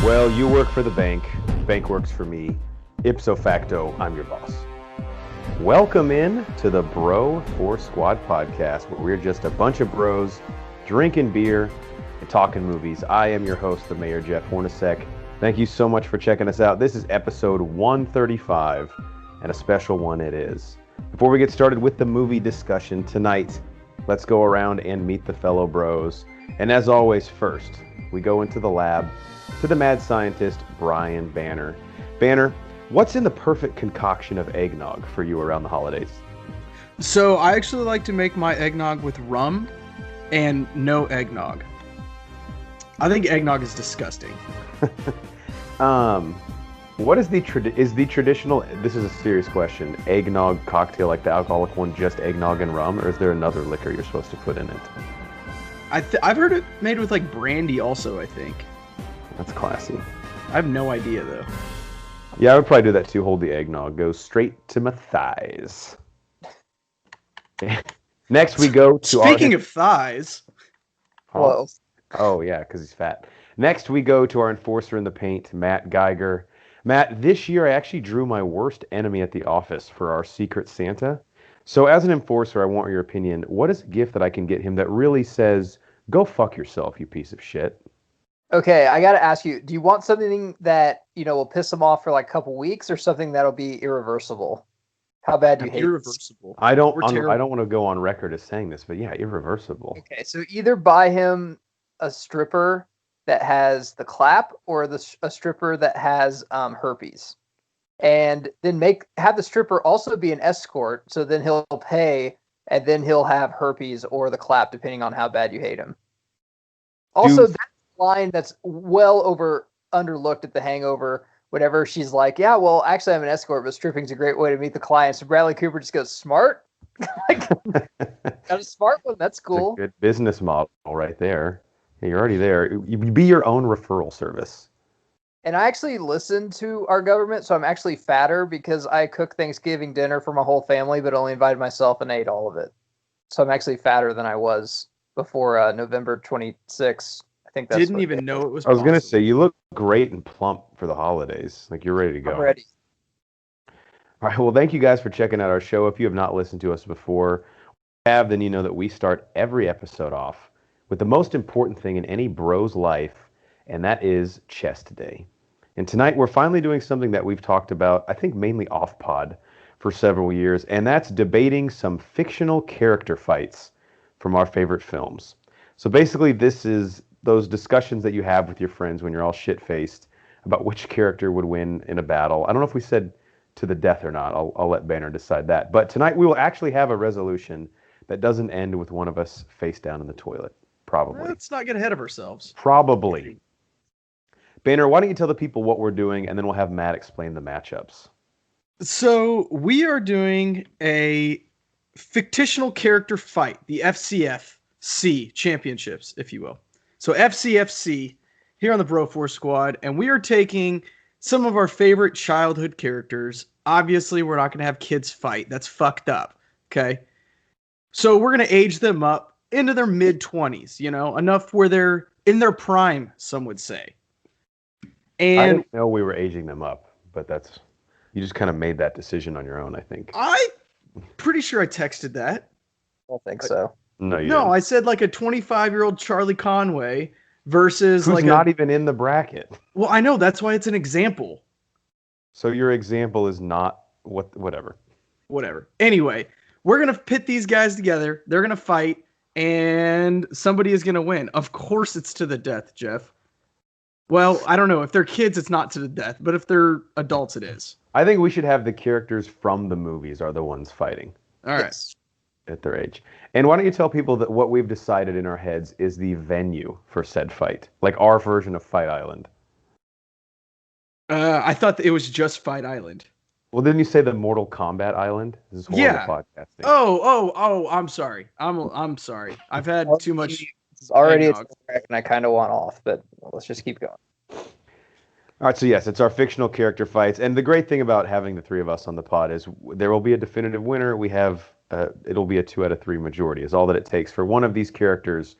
Well, you work for the bank works for me. Ipso facto, I'm your boss. Welcome in to the Bro 4 Squad podcast, where we're just a bunch of bros drinking beer and talking movies. I am your host, the Mayor Jeff Hornacek. Thank you so much for checking us out. This is episode 135, and a special one it is. Before we get started with the movie discussion tonight, let's go around and meet the fellow bros. And as always, first, we go into the lab to the mad scientist, Brian Banner. Banner, what's in the perfect concoction of eggnog for you around the holidays? So I actually like to make my eggnog with rum and no eggnog. I think eggnog is disgusting. What is the traditional, this is a serious question, eggnog cocktail, like the alcoholic one, just eggnog and rum, or is there another liquor you're supposed to put in it? I've heard it made with like brandy also, I think. That's classy. I have no idea though. Yeah, I would probably do that too. Hold the eggnog. Go straight to my thighs. Next we go to Speaking of thighs. Whoa. Oh yeah, because he's fat. Next we go to our enforcer in the paint, Matt Geiger. Matt, this year I actually drew my worst enemy at the office for our Secret Santa. So as an enforcer, I want your opinion. What is a gift that I can get him that really says, go fuck yourself, you piece of shit? Okay, I gotta ask you, do you want something that, will piss him off for like a couple weeks, or something that'll be irreversible? How bad do you hate it? Irreversible. I don't want to go on record as saying this, but yeah, irreversible. Okay, so either buy him a stripper that has the clap, or a stripper that has herpes. And then have the stripper also be an escort, so then he'll pay, and then he'll have herpes or the clap, depending on how bad you hate him. Also, that's a line that's well underlooked at The Hangover, whenever she's like, yeah, well, actually I'm an escort, but stripping's a great way to meet the client. So Bradley Cooper just goes, smart? Got a smart one, that's cool. It's a good business model right there. Yeah, you're already there. You be your own referral service. And I actually listen to our government, so I'm actually fatter because I cook Thanksgiving dinner for my whole family, but only invited myself and ate all of it. So I'm actually fatter than I was before November 26th. I think that's Didn't even know it was I was going to say, you look great and plump for the holidays. Like, you're ready to go. I'm ready. All right, well, thank you guys for checking out our show. If you have not listened to us before, then you know that we start every episode off with the most important thing in any bro's life, and that is chest day. And tonight we're finally doing something that we've talked about, I think mainly off pod, for several years, and that's debating some fictional character fights from our favorite films. So basically this is those discussions that you have with your friends when you're all shit-faced about which character would win in a battle. I don't know if we said to the death or not. I'll let Banner decide that. But tonight we will actually have a resolution that doesn't end with one of us face down in the toilet. Probably. Let's not get ahead of ourselves. Probably. Banner, why don't you tell the people what we're doing, and then we'll have Matt explain the matchups. So we are doing a fictional character fight, the FCFC championships, if you will. So FCFC here on the Bro 4 Squad, and we are taking some of our favorite childhood characters. Obviously, we're not going to have kids fight. That's fucked up, okay? So we're going to age them up into their mid-20s, enough where they're in their prime, some would say. And I didn't know we were aging them up, but you just kind of made that decision on your own, I think. I'm pretty sure I texted that. I don't think so. No, you didn't. I said like a 25-year-old Charlie Conway versus who's like not even in the bracket. Well, I know, that's why it's an example. So your example is not whatever. Whatever. Anyway, we're going to pit these guys together. They're going to fight, and somebody is going to win. Of course it's to the death, Jeff. Well, I don't know. If they're kids, it's not to the death. But if they're adults, it is. I think we should have the characters from the movies are the ones fighting. All right. Yes. At their age. And why don't you tell people that what we've decided in our heads is the venue for said fight? Like our version of Fight Island. I thought it was just Fight Island. Well, didn't you say the Mortal Kombat Island? This is horrible podcasting. Oh, I'm sorry. I'm sorry. I've had too much. It's already a track, and I kind of want off, but let's just keep going. All right, so yes, it's our fictional character fights, and the great thing about having the three of us on the pod is there will be a definitive winner. We have it'll be a 2 out of 3 majority. Is all that it takes for one of these characters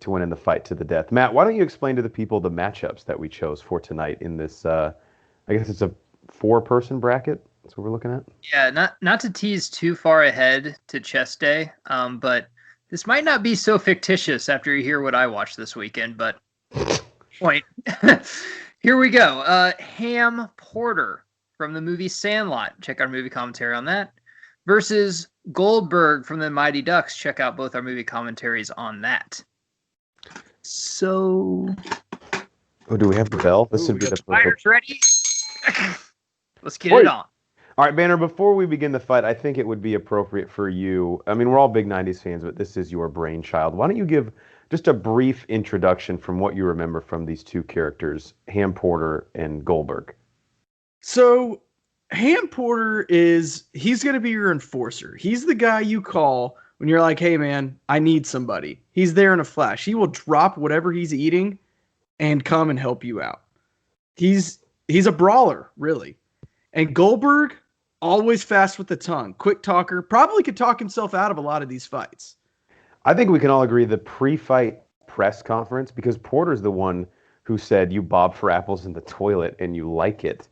to win in the fight to the death. Matt, why don't you explain to the people the matchups that we chose for tonight in this, I guess it's a 4-person bracket. That's what we're looking at. Yeah, not to tease too far ahead to chess day, but this might not be so fictitious after you hear what I watched this weekend, but point. Here we go. Ham Porter from the movie Sandlot. Check our movie commentary on that. Versus Goldberg from the Mighty Ducks. Check out both our movie commentaries on that. So... Oh, do we have the bell? This would be the fighters ready? Let's get it on. All right, Banner, before we begin the fight, I think it would be appropriate for you. I mean, we're all big 90s fans, but this is your brainchild. Why don't you give just a brief introduction from what you remember from these two characters, Ham Porter and Goldberg? So, Ham Porter he's going to be your enforcer. He's the guy you call when you're like, hey, man, I need somebody. He's there in a flash. He will drop whatever he's eating and come and help you out. He's a brawler, really. And Goldberg, always fast with the tongue, quick talker, probably could talk himself out of a lot of these fights. I think we can all agree the pre-fight press conference, because Porter's the one who said you bob for apples in the toilet and you like it,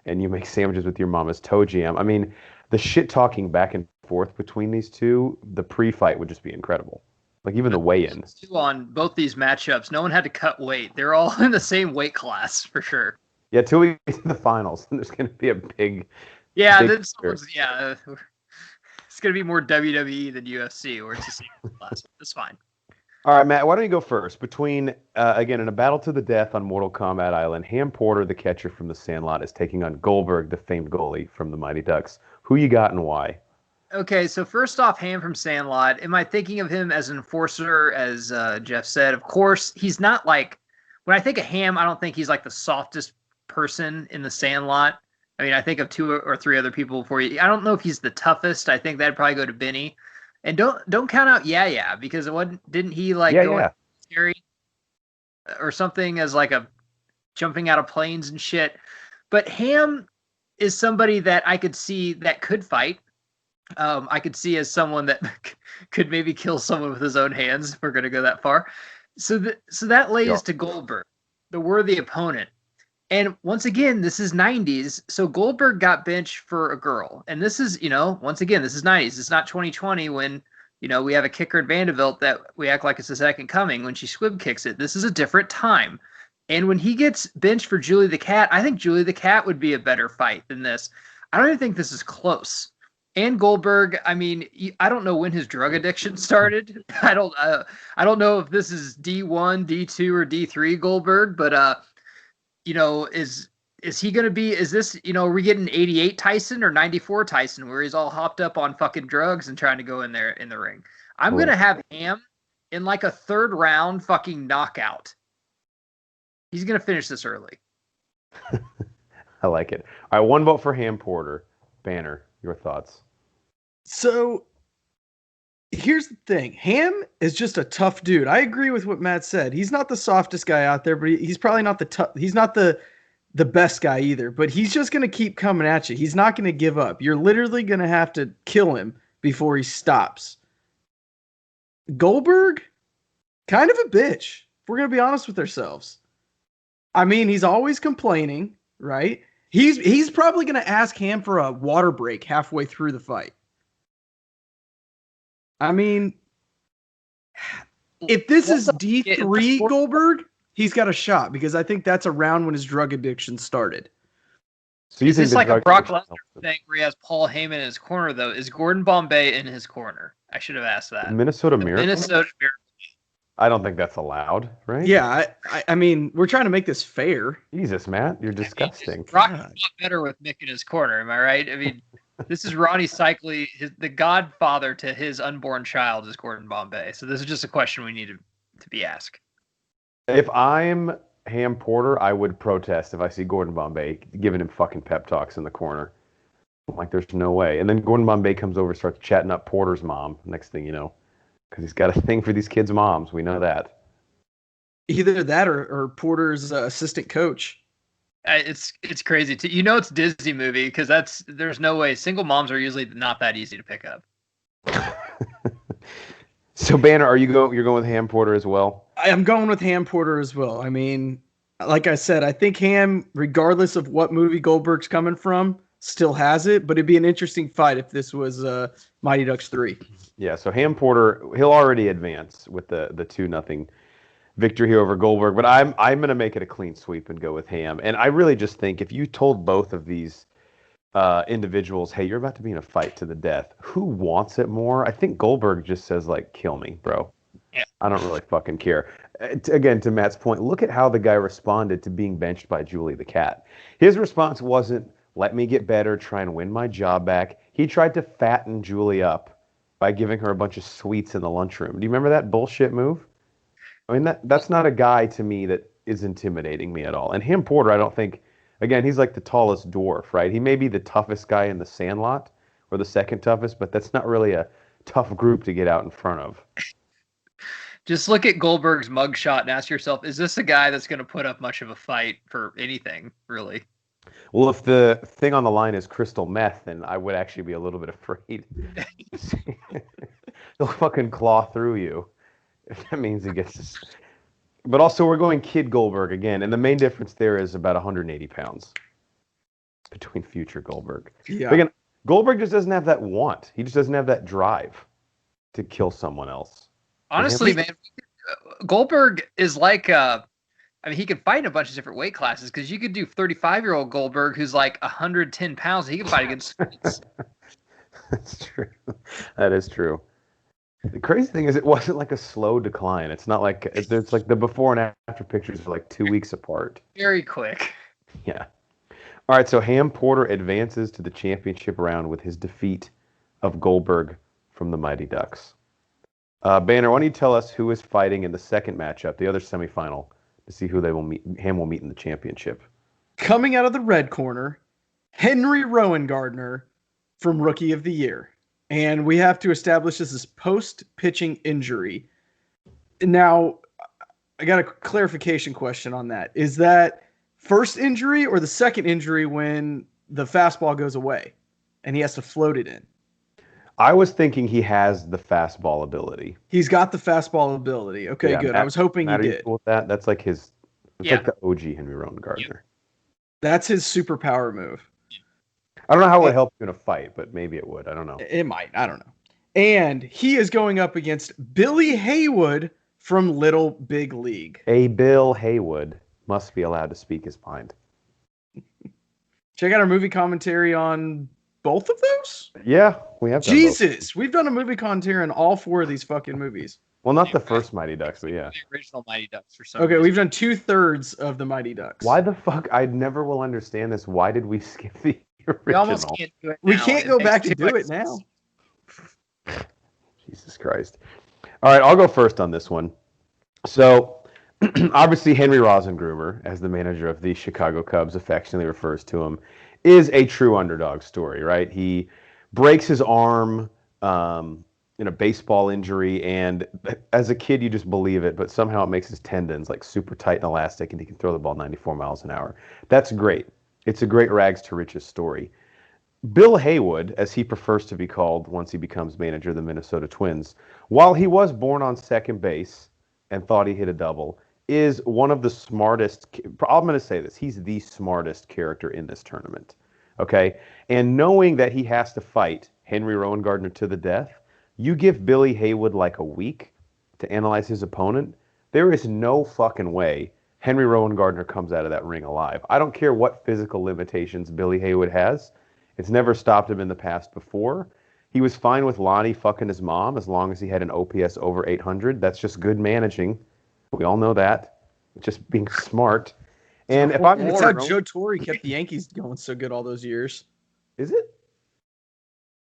and you make sandwiches with your mama's toe jam. I mean, the shit talking back and forth between these two, the pre-fight would just be incredible. Like even the weigh-in. On both these matchups, no one had to cut weight. They're all in the same weight class for sure. Yeah, till we get to the finals, and there's going to be a big... Yeah, then it's going to be more WWE than UFC, or it's the same class. That's fine. All right, Matt, why don't you go first? Between, again, in a battle to the death on Mortal Kombat Island, Ham Porter, the catcher from the Sandlot, is taking on Goldberg, the famed goalie from the Mighty Ducks. Who you got and why? Okay, so first off, Ham from Sandlot. Am I thinking of him as an enforcer, as Jeff said? Of course, he's not like... When I think of Ham, I don't think he's like the softest person in the Sandlot. I mean, I think of 2 or 3 other people before you. I don't know if he's the toughest. I think that'd probably go to Benny. And don't count out Yeah, because didn't he like go scary or something as like a jumping out of planes and shit? But Ham is somebody that I could see that could fight. I could see as someone that could maybe kill someone with his own hands, if we're going to go that far. So that lays to Goldberg, the worthy opponent. And once again, this is 90s. So Goldberg got benched for a girl. And this is, once again, this is 90s. It's not 2020 when, we have a kicker at Vanderbilt that we act like it's the second coming when she squib kicks it. This is a different time. And when he gets benched for Julie the Cat, I think Julie the Cat would be a better fight than this. I don't even think this is close. And Goldberg, I mean, I don't know when his drug addiction started. I don't know if this is D1, D2, or D3 Goldberg, but is he going to be, is this, are we getting 88 Tyson or 94 Tyson where he's all hopped up on fucking drugs and trying to go in there in the ring? I'm going to have Ham in like a 3rd round fucking knockout. He's going to finish this early. I like it. All right, 1 vote for Ham Porter. Banner, your thoughts? So here's the thing. Ham is just a tough dude. I agree with what Matt said. He's not the softest guy out there, but he's probably not he's not the best guy either, but he's just going to keep coming at you. He's not going to give up. You're literally going to have to kill him before he stops. Goldberg, kind of a bitch, if we're going to be honest with ourselves. I mean, he's always complaining, right? He's probably going to ask Ham for a water break halfway through the fight. I mean, if this is D3 Goldberg, he's got a shot because I think that's around when his drug addiction started. So is this like a Brock Lesnar thing where he has Paul Heyman in his corner, though? Is Gordon Bombay in his corner? I should have asked that. Minnesota Miracle? Minnesota Miracle. I don't think that's allowed, right? Yeah, I mean, we're trying to make this fair. Jesus, Matt, you're disgusting. Brock's a lot better with Mick in his corner, am I right? I mean, this is Ronnie Cycli, the godfather to his unborn child is Gordon Bombay. So this is just a question we need to be asked. If I'm Ham Porter, I would protest if I see Gordon Bombay giving him fucking pep talks in the corner. I'm like, there's no way. And then Gordon Bombay comes over and starts chatting up Porter's mom, next thing you know. Because he's got a thing for these kids' moms. We know that. Either that or Porter's assistant coach. It's crazy. It's a Disney movie because there's no way. Single moms are usually not that easy to pick up. So, Banner, you're going with Ham Porter as well? I'm going with Ham Porter as well. I mean, like I said, I think Ham, regardless of what movie Goldberg's coming from, still has it. But it'd be an interesting fight if this was Mighty Ducks 3. Yeah, so Ham Porter, he'll already advance with the 2-0 victory here over Goldberg, but I'm going to make it a clean sweep and go with Ham. And I really just think if you told both of these individuals, hey, you're about to be in a fight to the death, who wants it more? I think Goldberg just says, like, kill me, bro. Yeah. I don't really fucking care. Again, to Matt's point, look at how the guy responded to being benched by Julie the Cat. His response wasn't, let me get better, try and win my job back. He tried to fatten Julie up by giving her a bunch of sweets in the lunchroom. Do you remember that bullshit move? I mean, that's not a guy to me that is intimidating me at all. And Ham Porter, I don't think, again, he's like the tallest dwarf, right? He may be the toughest guy in the Sandlot, or the second toughest, but that's not really a tough group to get out in front of. Just look at Goldberg's mugshot and ask yourself, is this a guy that's going to put up much of a fight for anything, really? Well, if the thing on the line is crystal meth, then I would actually be a little bit afraid. They'll fucking claw through you. If that means he gets this. But also, we're going Kid Goldberg again, and the main difference there is about 180 pounds between future Goldberg. Yeah. But again, Goldberg just doesn't have that want. He just doesn't have that drive to kill someone else. Honestly, man, Goldberg is like, I mean, he can fight in a bunch of different weight classes because you could do 35-year-old Goldberg who's like 110 pounds. He can fight against. That's true. That is true. The crazy thing is it wasn't like a slow decline. It's not like, it's like the before and after pictures are like 2 weeks apart. Very quick. Yeah. All right, so Ham Porter advances to the championship round with his defeat of Goldberg from the Mighty Ducks. Banner, why don't you tell us who is fighting in the second matchup, the other semifinal, to see who they will meet. Ham will meet in the championship. Coming out of the red corner, Henry Rowan Gardner from Rookie of the Year. And we have to establish this as post-pitching injury. Now, I got a clarification question on that. Is that first injury or the second injury when the fastball goes away and he has to float it in? I was thinking he has the fastball ability. He's got the fastball ability. Okay, Yeah, good. Matt, I was hoping Matt, he are you did. cool with that? That's like his. It's Yeah. like the OG Henry Rowan Gardner. That's his superpower move. I don't know how it would help you in a fight, but maybe it would. I don't know. It might. I don't know. And he is going up against Billy Haywood from Little Big League. A Bill Haywood must be allowed to speak his mind. Check out our movie commentary on both of those. Yeah, we have done both. Jesus, we've done a movie commentary on all four of these fucking movies. Well, not the first Mighty Ducks, but yeah. The original Mighty Ducks for some Okay, reason. we've done 2/3 of the Mighty Ducks. Why the fuck? I never will understand this. Why did we skip the original? We almost can't do it We now. can't It go takes back to too do much it now. Jesus Christ. All right, I'll go first on this one. So, obviously, Henry Rosengroomer, as the manager of the Chicago Cubs affectionately refers to him, is a true underdog story, right? He breaks his arm in a baseball injury, and as a kid, you just believe it, but somehow it makes his tendons like super tight and elastic, and he can throw the ball 94 miles an hour. That's great. It's a great rags to riches story. Bill Haywood, as he prefers to be called once he becomes manager of the Minnesota Twins, while he was born on second base and thought he hit a double, is one of the smartest. I'm going to say this. He's the smartest character in this tournament. Okay? And knowing that he has to fight Henry Rowan Gardner to the death, you give Billy Haywood like a week to analyze his opponent, there is no fucking way Henry Rowan Gardner comes out of that ring alive. I don't care what physical limitations Billy Haywood has. It's never stopped him in the past before. He was fine with Lonnie fucking his mom as long as he had an OPS over 800. That's just good managing. We all know that. Just being smart. And if I'm That's how Joe Torre kept the Yankees going so good all those years. Is it?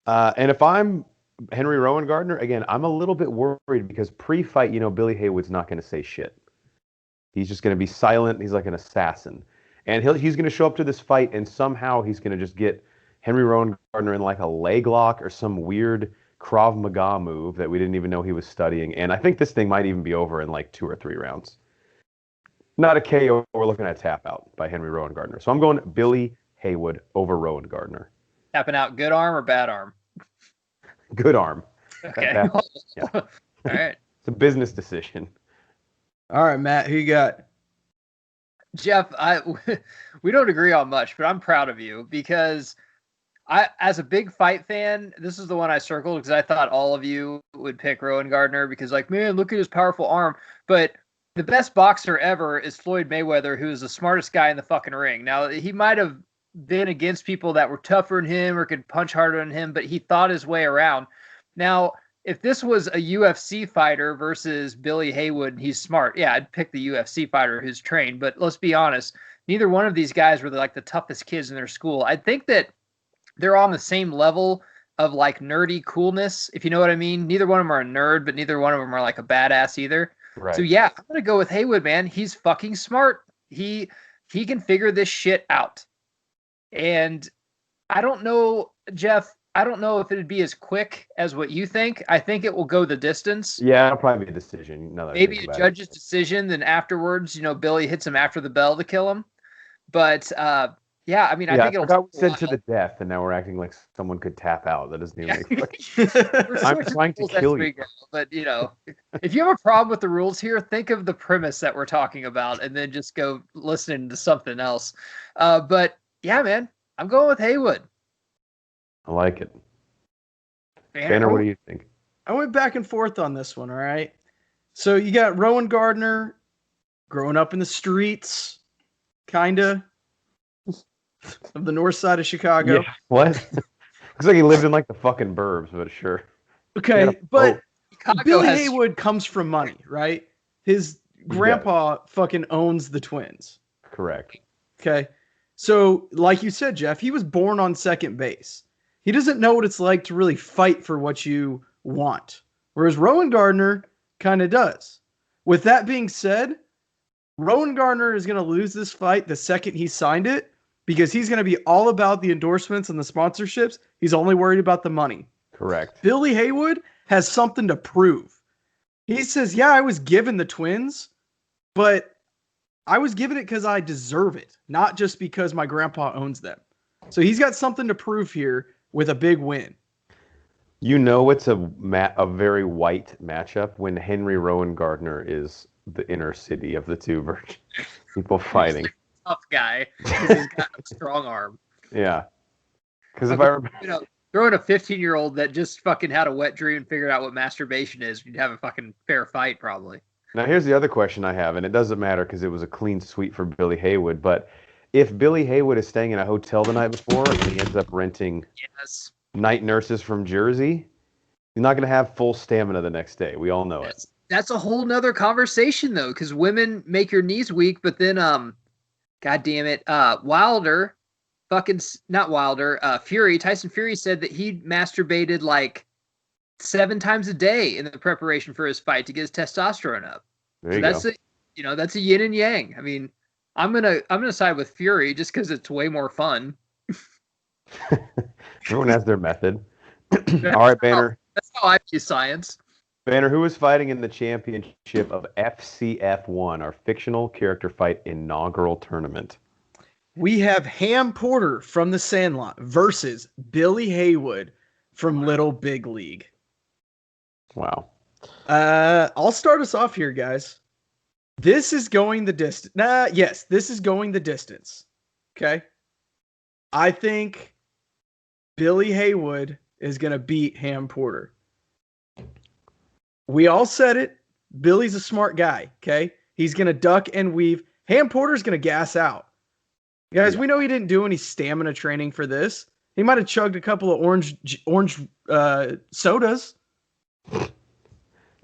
And if I'm Henry Rowan Gardner, again, I'm a little bit worried because pre-fight, Billy Haywood's not going to say shit. He's just going to be silent. He's like an assassin. And he's going to show up to this fight, and somehow he's going to just get Henry Rowan Gardner in like a leg lock or some weird Krav Maga move that we didn't even know he was studying. And I think this thing might even be over in like 2 or 3 rounds. Not a KO. We're looking at a tap out by Henry Rowan Gardner. So I'm going Billy Haywood over Rowan Gardner. Tapping out good arm or bad arm? Good arm. Okay. Yeah. All right. It's a business decision. All right, Matt, who you got? Jeff, we don't agree on much, but I'm proud of you because as a big fight fan, this is the one I circled because I thought all of you would pick Rowan Gardner because, like, man, look at his powerful arm. But the best boxer ever is Floyd Mayweather, who is the smartest guy in the fucking ring. Now, he might have been against people that were tougher than him or could punch harder than him, but he thought his way around. Now, if this was a UFC fighter versus Billy Haywood, he's smart. Yeah, I'd pick the UFC fighter who's trained. But let's be honest, neither one of these guys were like the toughest kids in their school. I think that they're on the same level of like nerdy coolness, if you know what I mean. Neither one of them are a nerd, but neither one of them are like a badass either. Right. So yeah, I'm gonna go with Haywood, man. He's fucking smart. He can figure this shit out. And I don't know, Jeff. I don't know if it'd be as quick as what you think. I think it will go the distance. Yeah, it'll probably be a decision. Maybe a judge's decision. Then afterwards, Billy hits him after the bell to kill him. But yeah, I mean, I think it'll. We said to the death, and now we're acting like someone could tap out. That doesn't even make sense. I'm trying to kill you. But if you have a problem with the rules here, think of the premise that we're talking about, and then just go listening to something else. But yeah, man, I'm going with Haywood. I like it. Banner, what do you think? I went back and forth on this one, all right? So you got Rowan Gardner growing up in the streets, kind of, of the north side of Chicago. Yeah. What? Looks like he lived in like the fucking burbs, but sure. Okay, Yeah. but Chicago Billy has- Haywood comes from money, right? His grandpa fucking owns the Twins. Correct. Okay. So, like you said, Jeff, he was born on second base. He doesn't know what it's like to really fight for what you want. Whereas Rowan Gardner kind of does. With that being said, Rowan Gardner is going to lose this fight the second he signed it because he's going to be all about the endorsements and the sponsorships. He's only worried about the money. Correct. Billy Haywood has something to prove. He says, yeah, I was given the Twins, but I was given it because I deserve it, not just because my grandpa owns them. So he's got something to prove here with a big win. It's a very white matchup when Henry Rowan Gardner is the inner city of the two people fighting. Tough guy. He's got a strong arm. Yeah. Because if I remember... Throwing a 15-year-old that just fucking had a wet dream and figured out what masturbation is, you'd have a fucking fair fight, probably. Now, here's the other question I have, and it doesn't matter because it was a clean sweep for Billy Haywood, but if Billy Haywood is staying in a hotel the night before and he ends up renting night nurses from Jersey, he's not going to have full stamina the next day. We all know it. That's a whole nother conversation, though, because women make your knees weak, but then, God damn it, Wilder, Fury, Tyson Fury said that he masturbated like 7 times a day in the preparation for his fight to get his testosterone up. That's a yin and yang. I mean, I'm gonna side with Fury just because it's way more fun. Everyone has their method. All right, Banner. That's how I view science. Banner, who is fighting in the championship of FCF1, our fictional character fight inaugural tournament? We have Ham Porter from the Sandlot versus Billy Haywood from Little Big League. Wow. I'll start us off here, guys. This is going the distance. Yes, this is going the distance. Okay. I think Billy Haywood is going to beat Ham Porter. We all said it. Billy's a smart guy. Okay. He's going to duck and weave. Ham Porter's going to gas out. Guys, we know he didn't do any stamina training for this. He might have chugged a couple of orange sodas.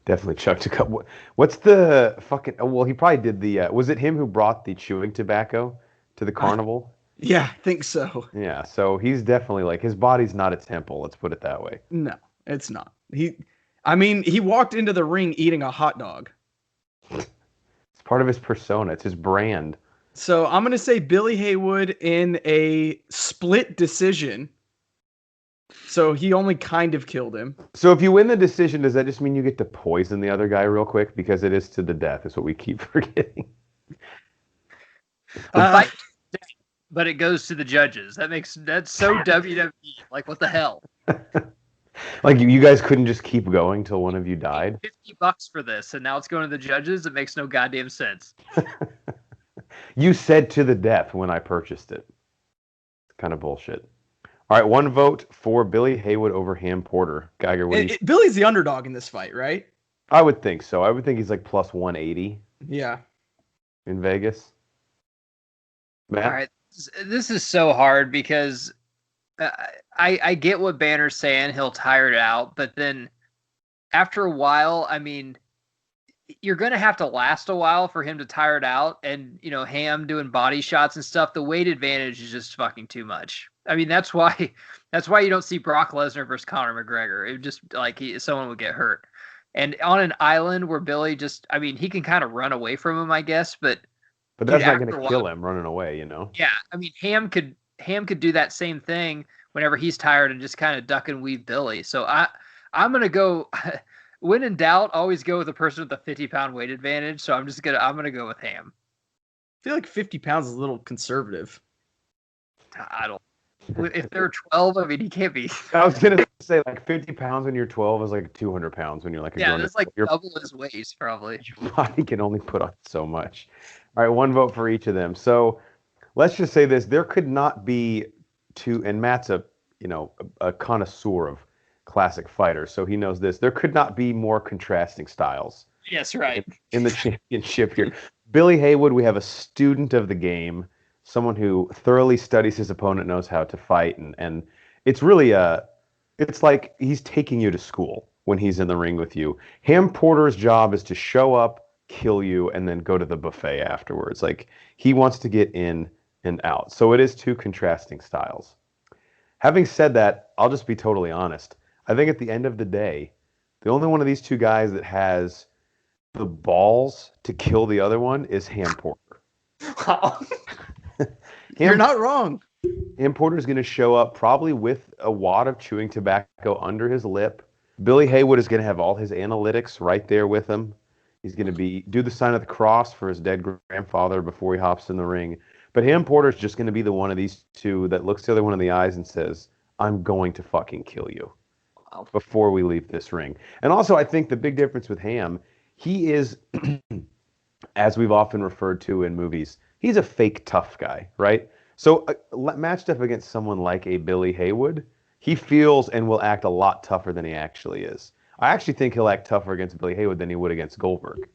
Definitely chucked a couple. What's the fucking... Well, he probably did the... was it him who brought the chewing tobacco to the carnival? Yeah, I think so. Yeah, so he's definitely like... His body's not a temple, let's put it that way. No, it's not. He walked into the ring eating a hot dog. It's part of his persona. It's his brand. So I'm going to say Billy Haywood in a split decision. So he only kind of killed him. So if you win the decision, does that just mean you get to poison the other guy real quick? Because it is to the death, is what we keep forgetting. But it goes to the judges. That's so WWE. Like, what the hell? Like you guys couldn't just keep going till one of you died? $50 for this, and now it's going to the judges. It makes no goddamn sense. You said to the death when I purchased it. It's kind of bullshit. All right, one vote for Billy Haywood over Ham Porter. Geiger, what do you... Billy's the underdog in this fight, right? I would think so. I would think he's like plus 180 Yeah. in Vegas. Matt? All right, this is so hard because I get what Banner's saying. He'll tire it out, but then after a while, I mean, you're going to have to last a while for him to tire it out. And, you know, Ham doing body shots and stuff, the weight advantage is just fucking too much. I mean, that's why you don't see Brock Lesnar versus Conor McGregor. It just like someone would get hurt. And on an island where Billy just, I mean, he can kind of run away from him, I guess, but that's not going to kill him running away, you know? Yeah. I mean, Ham could do that same thing whenever he's tired and just kind of duck and weave Billy. So I'm going to go, when in doubt, always go with the person with the 50-pound weight advantage. So I'm going to go with Ham. I feel like 50 pounds is a little conservative. I don't. If they're 12, I mean, he can't be. I was going to say, like, 50 pounds when you're 12 is like 200 pounds when you're like a grown-up. Yeah, that's like double his weight, probably. Your body can only put on so much. All right, one vote for each of them. So let's just say this. There could not be two, and Matt's a connoisseur of classic fighters, so he knows this. There could not be more contrasting styles. Yes, right. In the championship here. Billy Haywood, we have a student of the game, someone who thoroughly studies his opponent, knows how to fight, and it's really it's like he's taking you to school when he's in the ring with you. Ham Porter's job is to show up, kill you, and then go to the buffet afterwards. Like, he wants to get in and out. So it is two contrasting styles. Having said that, I'll just be totally honest. I think at the end of the day, the only one of these two guys that has the balls to kill the other one is Ham Porter. Wow. You're not wrong. Ham Porter's going to show up probably with a wad of chewing tobacco under his lip. Billy Haywood is going to have all his analytics right there with him. He's going to do the sign of the cross for his dead grandfather before he hops in the ring. But Ham Porter's just going to be the one of these two that looks the other one in the eyes and says, I'm going to fucking kill you before we leave this ring. And also, I think the big difference with Ham, he is, as we've often referred to in movies, he's a fake tough guy, right? So matched up against someone like a Billy Haywood, he feels and will act a lot tougher than he actually is. I actually think he'll act tougher against Billy Haywood than he would against Goldberg.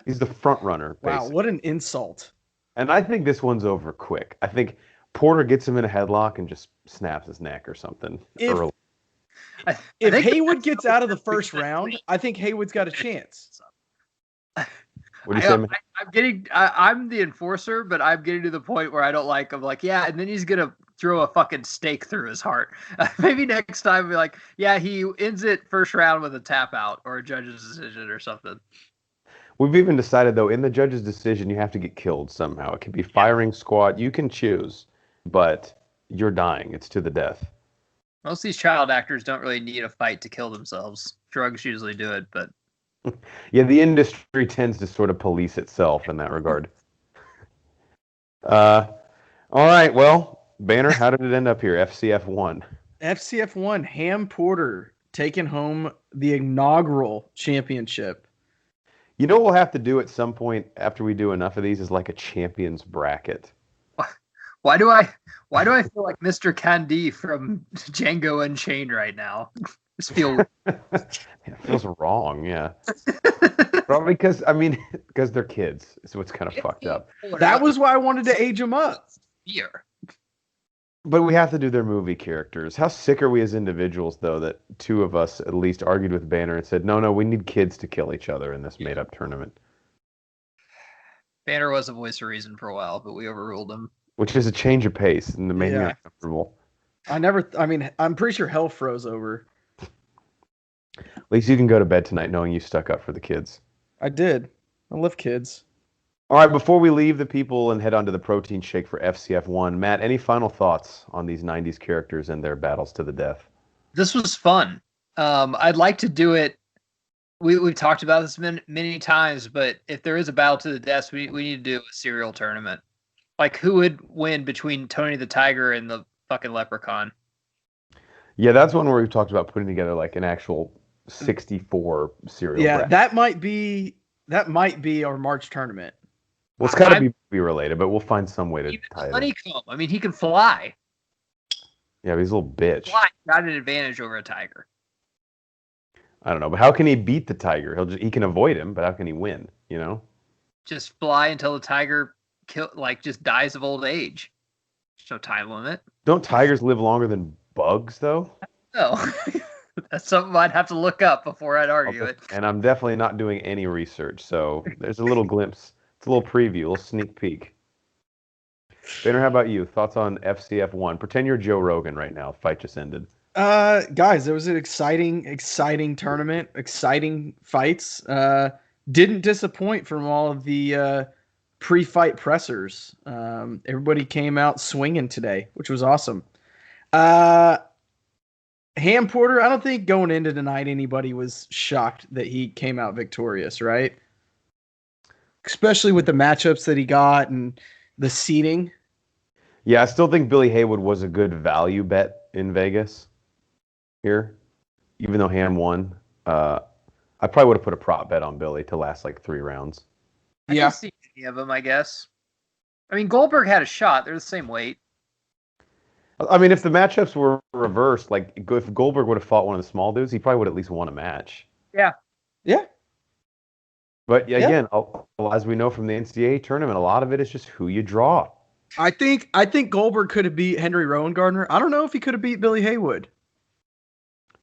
He's the front runner, basically. Wow, what an insult. And I think this one's over quick. I think Porter gets him in a headlock and just snaps his neck or something early. If Haywood gets out of the first round, I think Haywood's got a chance. What do you say? I'm the enforcer, but I'm getting to the point where I don't like, I'm like, yeah, and then he's going to throw a fucking stake through his heart. Maybe next time I'll be like, yeah, he ends it first round with a tap out or a judge's decision or something. We've even decided, though, in the judge's decision, you have to get killed somehow. It could be firing squad. You can choose, but you're dying. It's to the death. Most of these child actors don't really need a fight to kill themselves. Drugs usually do it, but... Yeah, the industry tends to sort of police itself in that regard. All right, well, Banner, how did it end up here? FCF 1. FCF 1, Ham Porter taking home the inaugural championship. You know what we'll have to do at some point after we do enough of these is like a champions bracket. Why do I feel like Mr. Candy from Django Unchained right now? Just feel it feels wrong, yeah. Probably because they're kids. So it's kind of fucked up. That was why I wanted to age them up. Fear. But we have to do their movie characters. How sick are we as individuals, though, that two of us at least argued with Banner and said, no, we need kids to kill each other in this made-up tournament. Banner was a voice of reason for a while, but we overruled him. Which is a change of pace and made me uncomfortable. I'm pretty sure hell froze over. At least you can go to bed tonight knowing you stuck up for the kids. I did. I love kids. All right, before we leave the people and head on to the protein shake for FCF 1, Matt, any final thoughts on these 90s characters and their battles to the death? This was fun. I'd like to do it. We've talked about this many times, but if there is a battle to the death, we need to do a serial tournament. Like, who would win between Tony the Tiger and the fucking Leprechaun? Yeah, that's one where we talked about putting together like an actual 64 cereal Yeah, bracket. that might be our March tournament. Well, it's got to be related, but we'll find some way to Even tie it in. honeycomb. I mean, he can fly. Yeah, but he's a little bitch. Fly got an advantage over a tiger. I don't know, but how can he beat the tiger? He can avoid him, but how can he win? You know? Just fly until the tiger just dies of old age. There's no time limit. Don't tigers live longer than bugs, though? No. That's something I'd have to look up before I'd argue it. And I'm definitely not doing any research, so there's a little glimpse. It's a little preview, a little sneak peek. Banner, how about you? Thoughts on FCF 1? Pretend you're Joe Rogan right now. Fight just ended. Guys, it was an exciting tournament, exciting fights. Didn't disappoint from all of the pre-fight pressers. Everybody came out swinging today, which was awesome. Ham Porter, I don't think going into tonight anybody was shocked that he came out victorious, right? Especially with the matchups that he got and the seeding. Yeah, I still think Billy Haywood was a good value bet in Vegas here, even though Ham won. I probably would have put a prop bet on Billy to last like 3 rounds. I can see any of them, I guess. I mean, Goldberg had a shot. They're the same weight. I mean, if the matchups were reversed, like if Goldberg would have fought one of the small dudes, he probably would have at least won a match. Yeah. But again, as we know from the NCAA tournament, a lot of it is just who you draw. I think Goldberg could have beat Henry Rowan Gardner. I don't know if he could have beat Billy Haywood.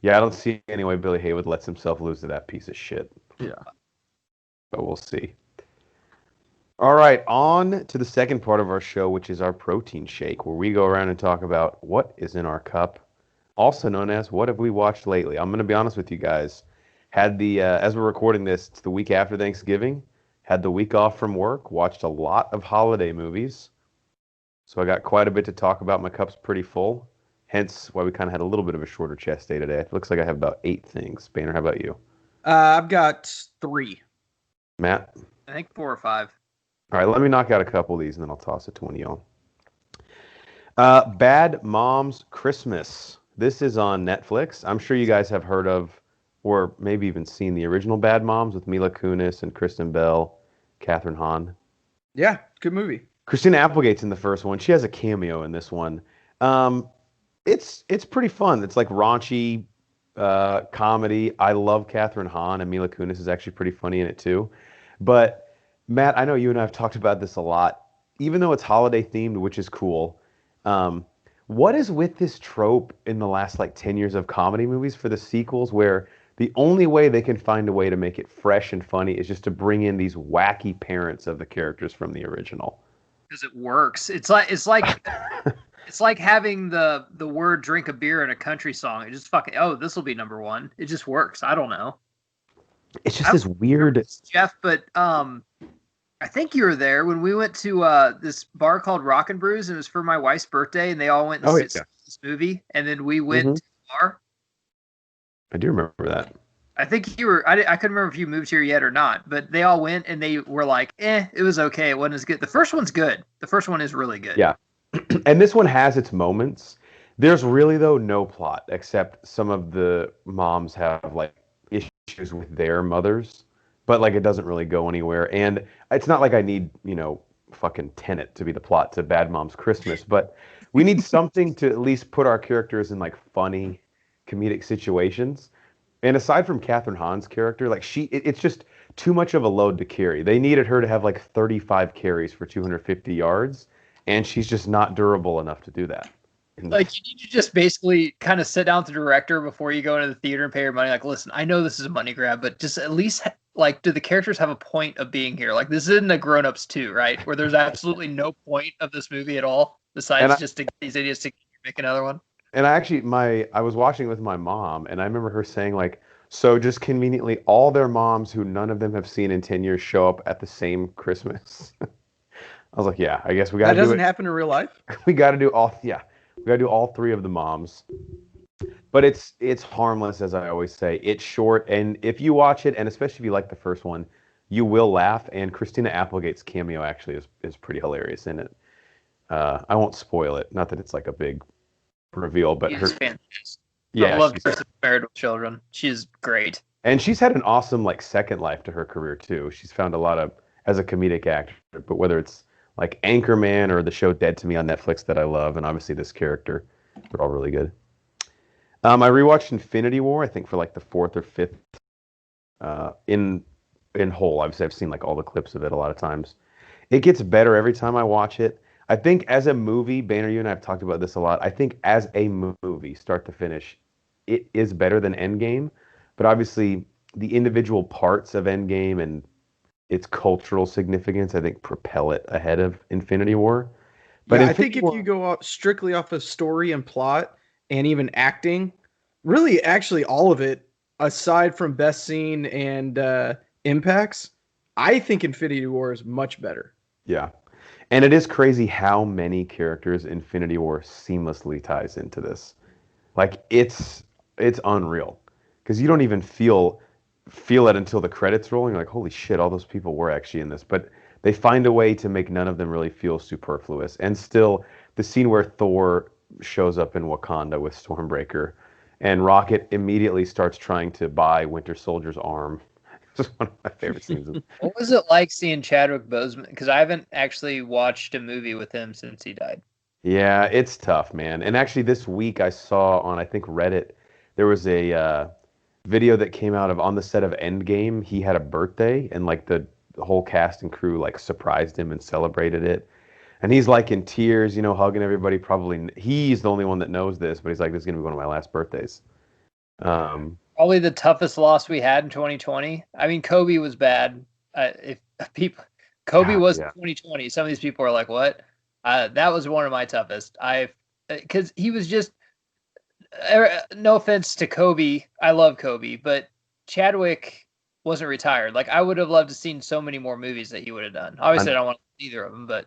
Yeah, I don't see any way Billy Haywood lets himself lose to that piece of shit. Yeah. But we'll see. All right, on to the second part of our show, which is our protein shake, where we go around and talk about what is in our cup, also known as what have we watched lately. I'm going to be honest with you guys. Had as we're recording this, it's the week after Thanksgiving. Had the week off from work. Watched a lot of holiday movies. So I got quite a bit to talk about. My cup's pretty full. Hence why we kind of had a little bit of a shorter chest day today. It looks like I have about 8 things. Banner, how about you? I've got 3. Matt? I think 4 or 5. All right, let me knock out a couple of these, and then I'll toss it to one of y'all. Bad Moms Christmas. This is on Netflix. I'm sure you guys have heard of, or maybe even seen the original Bad Moms with Mila Kunis and Kristen Bell, Katherine Hahn. Yeah, good movie. Christina Applegate's in the first one. She has a cameo in this one. It's pretty fun. It's like raunchy comedy. I love Katherine Hahn, and Mila Kunis is actually pretty funny in it too. But Matt, I know you and I have talked about this a lot. Even though it's holiday themed, which is cool, what is with this trope in the last 10 years of comedy movies for the sequels where the only way they can find a way to make it fresh and funny is just to bring in these wacky parents of the characters from the original? Because it works. It's like it's like having the word "drink a beer" in a country song. It just this will be number 1. It just works. I don't know. It's just this weird, Jeff, but I think you were there when we went to this bar called Rock and Brews, and it was for my wife's birthday, and they all went and saw this movie, and then we went to the bar. I do remember that. I think you were. I couldn't remember if you moved here yet or not, but they all went, and they were like, it was okay. It wasn't as good. The first one's good. The first one is really good. Yeah, and this one has its moments. There's really, though, no plot, except some of the moms have, issues with their mothers, but it doesn't really go anywhere. And it's not like I need fucking Tenet to be the plot to Bad Moms Christmas, but we need something to at least put our characters in funny comedic situations. And aside from Katherine Hahn's character, it's just too much of a load to carry. They needed her to have 35 carries for 250 yards, and she's just not durable enough to do that. You need to just basically kind of sit down with the director before you go into the theater and pay your money. Listen, I know this is a money grab, but just at least do the characters have a point of being here? This isn't a Grown Ups 2, right? Where there's absolutely no point of this movie at all besides just to get these idiots to make another one. And I was watching with my mom, and I remember her saying so just conveniently, all their moms who none of them have seen in 10 years show up at the same Christmas. I was like, yeah, I guess we got to do it. That doesn't happen in real life? We got to do all 3 of the moms. But it's harmless, as I always say. It's short, and if you watch it, and especially if you like the first one, you will laugh. And Christina Applegate's cameo actually is pretty hilarious in it. I won't spoil it. Not that it's a big reveal, but It's fantastic. Yeah, I love her Married with Children. She's great. and she's had an awesome like second life to her career too. She's found a lot of as a comedic actor, but whether it's like Anchorman or the show Dead to Me on Netflix that I love, and obviously this character, they're all really good. I rewatched Infinity War, I think for like the fourth or fifth in whole. Obviously, I've seen like all the clips of it a lot of times. It gets better every time I watch it. I think as a movie, Banner, you and I have talked about this a lot. I think as a movie, start to finish, it is better than Endgame. But obviously, the individual parts of Endgame and its cultural significance, I think, propel it ahead of Infinity War. But Yeah, I Infinity think if War, you go strictly off of story and plot and even acting, really, actually, all of it, aside from best scene and impacts, I think Infinity War is much better. yeah. And it is crazy how many characters Infinity War seamlessly ties into this. Like it's unreal because you don't even feel it until the credits roll. And you're like, holy shit, all those people were actually in this. But they find a way to make none of them really feel superfluous. And still, the scene where Thor shows up in Wakanda with Stormbreaker, and Rocket immediately starts trying to buy Winter Soldier's arm. It's one of my favorite scenes. What was it like seeing Chadwick Boseman? Because I haven't actually watched a movie with him since he died. Yeah, it's tough, man. And actually, this week I saw on, I think, Reddit, there was a video that came out of on the set of Endgame. He had a birthday, and like the whole cast and crew like surprised him and celebrated it. And he's like in tears, hugging everybody. Probably he's the only one that knows this, but he's like, "This is gonna be one of my last birthdays." Probably the toughest loss we had in 2020. I mean, Kobe was bad. Kobe was 2020. Some of these people are like, "What?" That was one of my toughest. Because he was just. No offense to Kobe, I love Kobe, but Chadwick wasn't retired. Like I would have loved to seen so many more movies that he would have done. Obviously, I don't want either of them, but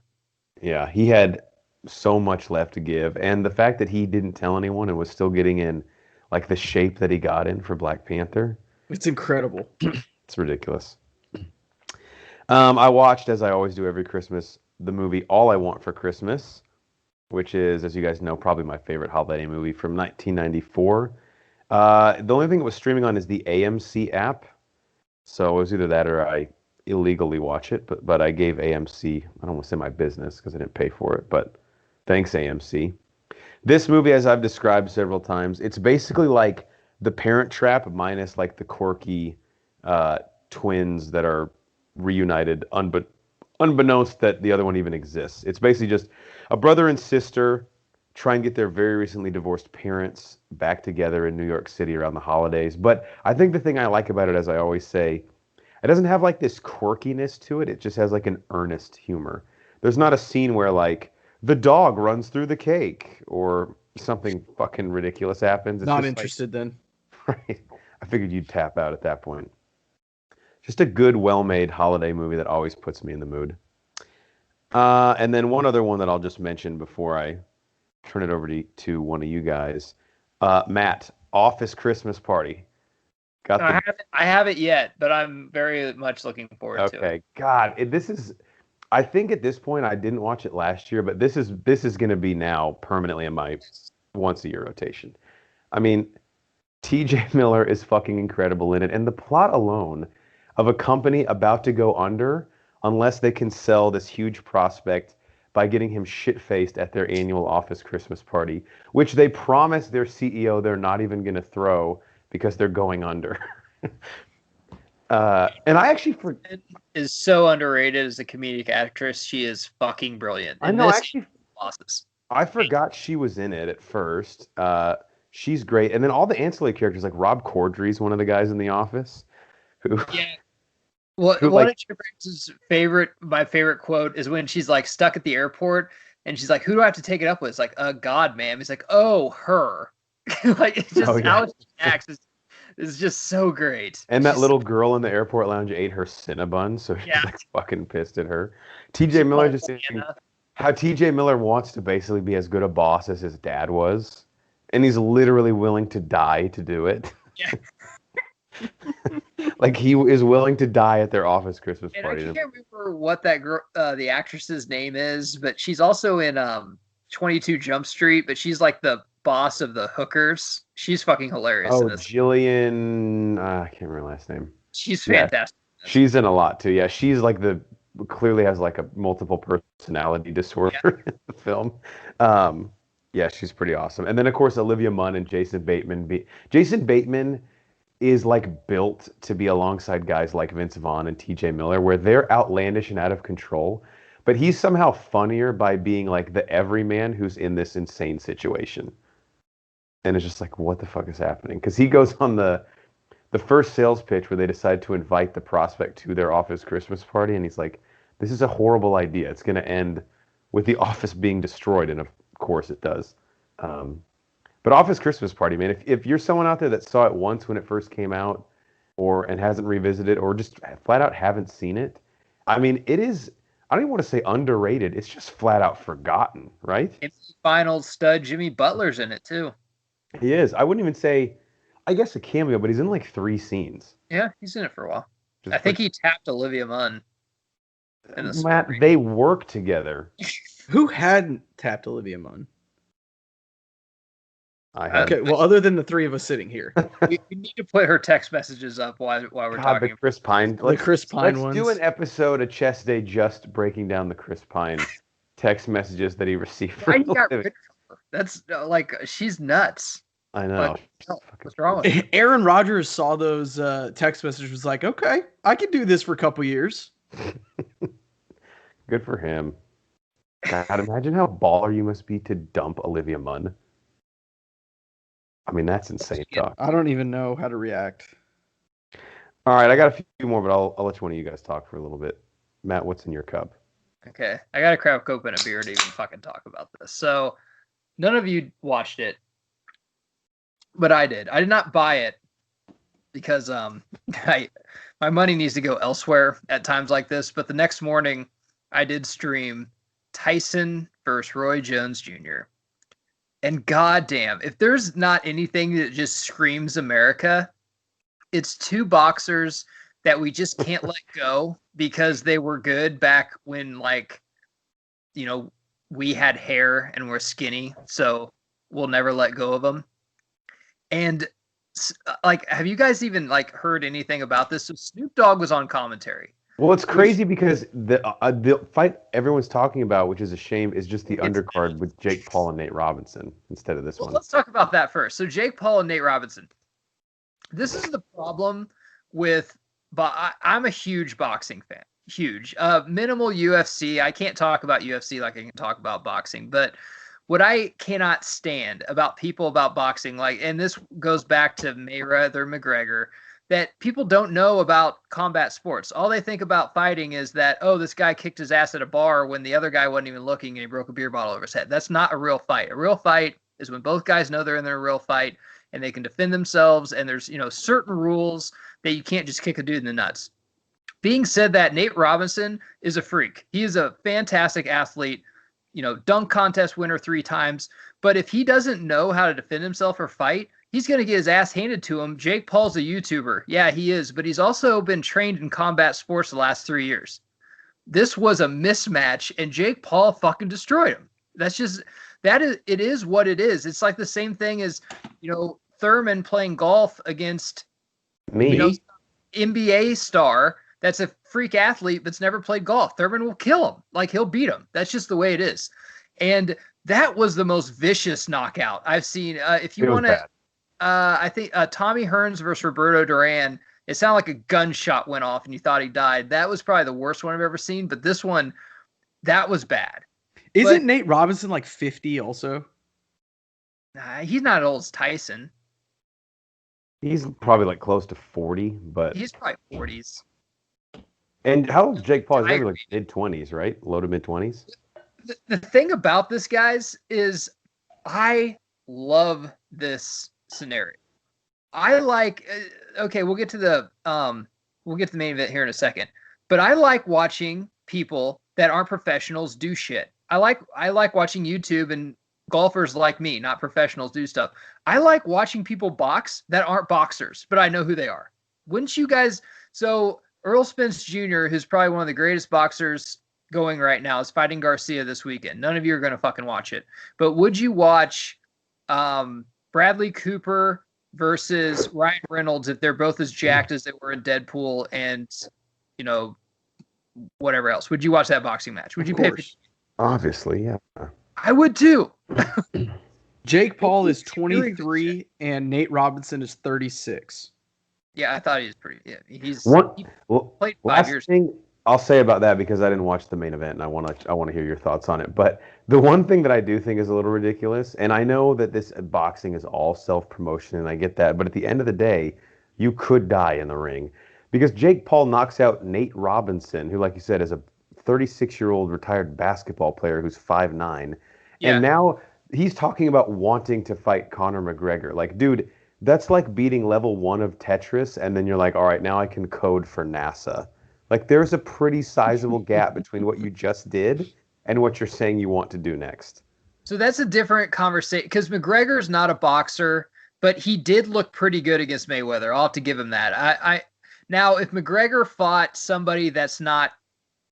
yeah, he had so much left to give, and the fact that he didn't tell anyone and was still getting in like the shape that he got in for Black Panther. It's incredible. It's ridiculous. I watched, as I always do every Christmas, the movie All I Want for Christmas, which is, as you guys know, probably my favorite holiday movie from 1994. The only thing it was streaming on is the AMC app. So it was either that or I illegally watch it, but I gave AMC, I don't want to say my business because I didn't pay for it, but thanks AMC. This movie, as I've described several times, it's basically like The Parent Trap minus like the quirky twins that are reunited unbeknownst that the other one even exists. It's basically just a brother and sister try and get their very recently divorced parents back together in New York City around the holidays. But I think the thing I like about it, as I always say, it doesn't have like this quirkiness to it. It just has like an earnest humor. There's not a scene where like the dog runs through the cake or something fucking ridiculous happens. It's Not just interested then. right. I figured you'd tap out at that point. Just a good, well-made holiday movie that always puts me in the mood. And then one other one that I'll just mention before I turn it over to one of you guys. Matt, Office Christmas Party. I haven't yet, but I'm very much looking forward to it. Okay, God, this is. I think at this point I didn't watch it last year, but this is going to be now permanently in my once-a-year rotation. I mean, T.J. Miller is fucking incredible in it, and the plot alone of a company about to go under unless they can sell this huge prospect by getting him shit-faced at their annual office Christmas party, which they promise their CEO they're not even going to throw because they're going under. And I actually is so underrated as a comedic actress. She is fucking brilliant. I know. Losses. I forgot she was in it at first. She's great, and then all the ancillary characters like Rob Corddry's one of the guys in The Office. Yeah. Well, one of Chip's my favorite quote is when she's like stuck at the airport and she's like, "Who do I have to take it up with?" It's like, God, ma'am. He's like, "Oh, her." Like it's just how she acts is just so great. And that little girl in the airport lounge ate her Cinnabon, so she's like fucking pissed at her. T.J. Miller just saying how T.J. Miller wants to basically be as good a boss as his dad was, and he's literally willing to die to do it. Yeah. Like he is willing to die at their office Christmas party. I can't remember what that girl, the actress's name is, but she's also in 22 Jump Street. But she's like the boss of the hookers. She's fucking hilarious Oh, in this. Jillian. I can't remember her last name. She's Yeah. fantastic. She's in a lot too. Yeah, she's like clearly has like a multiple personality disorder in the film. Yeah, she's pretty awesome. And then of course Olivia Munn and Jason Bateman. Jason Bateman is like built to be alongside guys like Vince Vaughn and T.J. Miller, where they're outlandish and out of control, but he's somehow funnier by being like the everyman who's in this insane situation. And it's just like, what the fuck is happening? Because he goes on the first sales pitch where they decide to invite the prospect to their office Christmas party, and he's like, this is a horrible idea. It's going to end with the office being destroyed, and of course it does. But Office Christmas Party, man, if you're someone out there that saw it once when it first came out and hasn't revisited or just flat out haven't seen it, I mean, it is, I don't even want to say underrated. It's just flat out forgotten, right? Final stud Jimmy Butler's in it too. He is. I wouldn't even say, I guess a cameo, but he's in like 3 scenes. Yeah, he's in it for a while. Just I think he tapped Olivia Munn. In the Matt, story. they work together. Who hadn't tapped Olivia Munn? I have. Okay, well, other than the 3 of us sitting here, You need to put her text messages up while we're God, talking. the Chris Pine. the Chris Pine Let's do ones. an episode of Chess Day just breaking down the Chris Pine text messages that he received. Why For you a got living. rid of her? That's like she's nuts. I know. Like, what's wrong with her? Aaron Rodgers saw those text messages, was like, okay, I can do this for a couple years. Good for him. God, imagine how baller you must be to dump Olivia Munn. I mean, that's insane talk. I don't even know how to react. All right, I got a few more, but I'll let one of you guys talk for a little bit. Matt, what's in your cup? Okay, I got to crack open a beer to even fucking talk about this. So, none of you watched it, but I did. I did not buy it because my money needs to go elsewhere at times like this. But the next morning, I did stream Tyson versus Roy Jones Jr. And goddamn, if there's not anything that just screams America, it's 2 boxers that we just can't let go because they were good back when, like, you know, we had hair and we're skinny, so we'll never let go of them. And like, have you guys even like heard anything about this? So Snoop Dogg was on commentary. Well, it's crazy because the fight everyone's talking about, which is a shame, is just the undercard with Jake Paul and Nate Robinson instead of this one. Let's talk about that first. So Jake Paul and Nate Robinson. This is the problem with, I'm a huge boxing fan. Huge. Minimal UFC. I can't talk about UFC like I can talk about boxing, but what I cannot stand about people about boxing, like, and this goes back to Mayweather McGregor, that people don't know about combat sports. All they think about fighting is that, oh, this guy kicked his ass at a bar when the other guy wasn't even looking and he broke a beer bottle over his head. That's not a real fight. A real fight is when both guys know they're in their real fight and they can defend themselves, and there's, you know, certain rules that you can't just kick a dude in the nuts. Being said that, Nate Robinson is a freak. He is a fantastic athlete, you know, dunk contest winner 3 times. But if he doesn't know how to defend himself or fight, he's going to get his ass handed to him. Jake Paul's a YouTuber. Yeah, he is. But he's also been trained in combat sports the last 3 years. This was a mismatch, and Jake Paul fucking destroyed him. It is what it is. It's like the same thing as, you know, Thurman playing golf against Me? you know, NBA star that's a freak athlete that's never played golf. Thurman will kill him. Like, he'll beat him. That's just the way it is. And that was the most vicious knockout I've seen. If you want to, I think Tommy Hearns versus Roberto Duran, it sounded like a gunshot went off and you thought he died. That was probably the worst one I've ever seen. But this one, that was bad. Isn't Nate Robinson like 50 also? He's not as old as Tyson. He's probably like close to 40, but He's probably 40s. And how old is Jake Paul? He's maybe like mid-20s, right? Low to mid-20s. The thing about this, guys, is I love this scenario. I like. Okay, we'll get to the main event here in a second. But I like watching people that aren't professionals do shit. I like watching YouTube and golfers like me, not professionals, do stuff. I like watching people box that aren't boxers, but I know who they are. Wouldn't you guys? So Earl Spence Jr., who's probably one of the greatest boxers going right now, is fighting Garcia this weekend. None of you are going to fucking watch it. But would you watch Bradley Cooper versus Ryan Reynolds, if they're both as jacked as they were in Deadpool, and whatever else. Would you watch that boxing match? Would you pay for? Obviously, yeah. I would too. Jake Paul is 23 and Nate Robinson is 36. Yeah, I thought he was pretty. Yeah, he played 5 years. Thing I'll say about that, because I didn't watch the main event and I want to hear your thoughts on it. But the one thing that I do think is a little ridiculous, and I know that this boxing is all self-promotion, and I get that, but at the end of the day, you could die in the ring, because Jake Paul knocks out Nate Robinson, who, like you said, is a 36-year-old retired basketball player who's 5'9", and now he's talking about wanting to fight Conor McGregor. Like, dude, that's like beating level 1 of Tetris, and then you're like, all right, now I can code for NASA. Like, there's a pretty sizable gap between what you just did and what you're saying you want to do next. So that's a different conversation, because McGregor's not a boxer, but he did look pretty good against Mayweather. I'll have to give him that. Now, if McGregor fought somebody that's not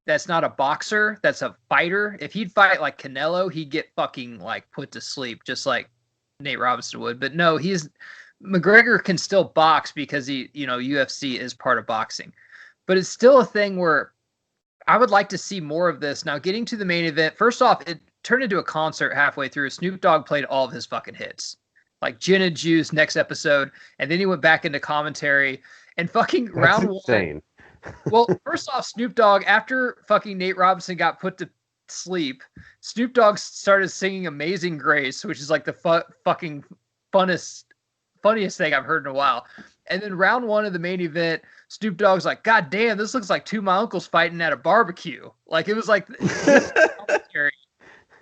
a boxer, that's a fighter, if he'd fight like Canelo, he'd get fucking like put to sleep, just like Nate Robinson would. But no, McGregor can still box because UFC is part of boxing. But it's still a thing where I would like to see more of this. Now, getting to the main event, first off, it turned into a concert halfway through. Snoop Dogg played all of his fucking hits, like Gin and Juice next episode, and then he went back into commentary and fucking round insane. 1. Well, first off, Snoop Dogg, after fucking Nate Robinson got put to sleep, Snoop Dogg started singing Amazing Grace, which is like the fucking funniest thing I've heard in a while. And then round 1 of the main event, Snoop Dogg's like, God damn, this looks like 2 of my uncles fighting at a barbecue. Like, it was like, commentary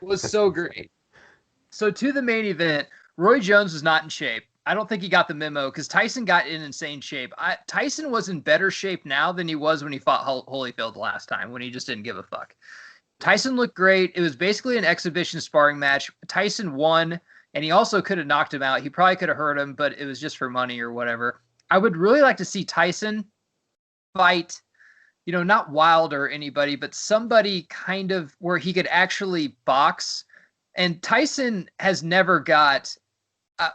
was so great. So to the main event, Roy Jones was not in shape. I don't think he got the memo, because Tyson got in insane shape. Tyson was in better shape now than he was when he fought Holyfield last time, when he just didn't give a fuck. Tyson looked great. It was basically an exhibition sparring match. Tyson won, and he also could have knocked him out. He probably could have hurt him, but it was just for money or whatever. I would really like to see Tyson fight, not Wilder or anybody, but somebody kind of where he could actually box. And Tyson has never got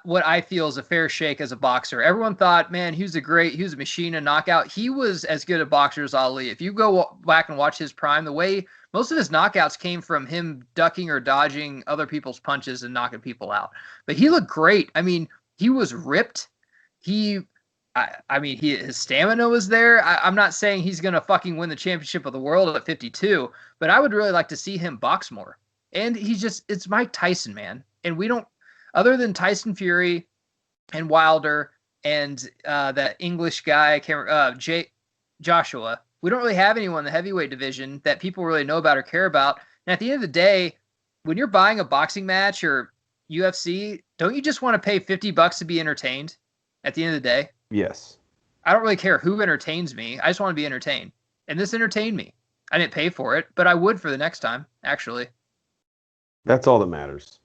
what I feel is a fair shake as a boxer. Everyone thought, man, he was a machine to knock out. He was as good a boxer as Ali. If you go back and watch his prime, the way most of his knockouts came from him ducking or dodging other people's punches and knocking people out. But he looked great. I mean, he was ripped. His stamina was there. I'm not saying he's going to fucking win the championship of the world at 52, but I would really like to see him box more. And it's Mike Tyson, man. And we don't, other than Tyson Fury and Wilder and that English guy, Joshua, we don't really have anyone in the heavyweight division that people really know about or care about. And at the end of the day, when you're buying a boxing match or UFC, don't you just want to pay $50 to be entertained at the end of the day? Yes. I don't really care who entertains me. I just want to be entertained. And this entertained me. I didn't pay for it, but I would for the next time, actually. That's all that matters.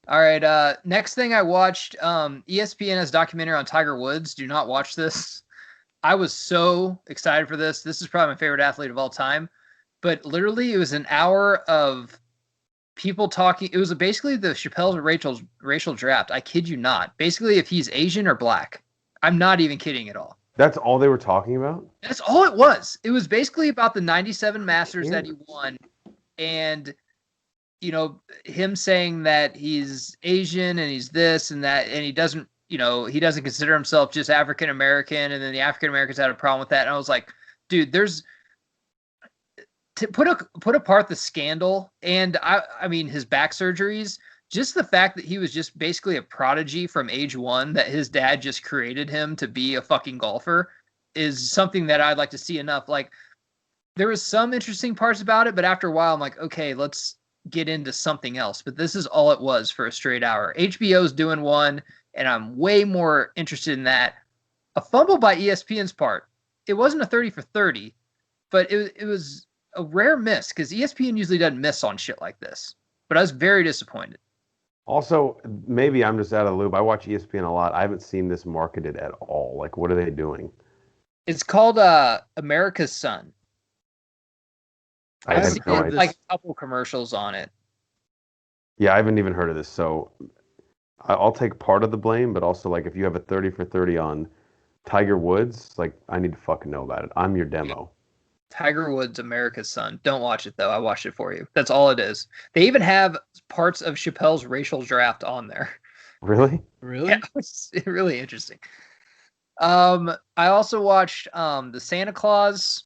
All right. Next thing I watched, ESPN has a documentary on Tiger Woods. Do not watch this. I was so excited for this. This is probably my favorite athlete of all time. But literally, it was an hour of people talking. It was basically the Chappelle's racial draft. I kid you not. Basically, if he's Asian or black. I'm not even kidding at all. That's all they were talking about? That's all it was. It was basically about the 97 Masters that he won. And, him saying that he's Asian and he's this and that, and he doesn't consider himself just African American. And then the African Americans had a problem with that. And I was like, dude, to put apart the scandal and his back surgeries, just the fact that he was just basically a prodigy from age 1, that his dad just created him to be a fucking golfer, is something that I'd like to see enough. Like, there was some interesting parts about it, but after a while I'm like, okay, let's get into something else. But this is all it was for a straight hour. HBO's doing one, and I'm way more interested in that. A fumble by ESPN's part. It wasn't a 30 for 30, but it was a rare miss, because ESPN usually doesn't miss on shit like this. But I was very disappointed. Also, maybe I'm just out of the loop. I watch ESPN a lot. I haven't seen this marketed at all. Like, what are they doing? It's called America's Son. I've seen like a couple commercials on it. Yeah, I haven't even heard of this, so I'll take part of the blame, but also like if you have a 30 for 30 on Tiger Woods, like I need to fucking know about it. I'm your demo. Tiger Woods, America's Son. Don't watch it though. I watched it for you. That's all it is. They even have parts of Chappelle's racial draft on there. Really? Really? Yeah, it's really interesting. I also watched the Santa Claus.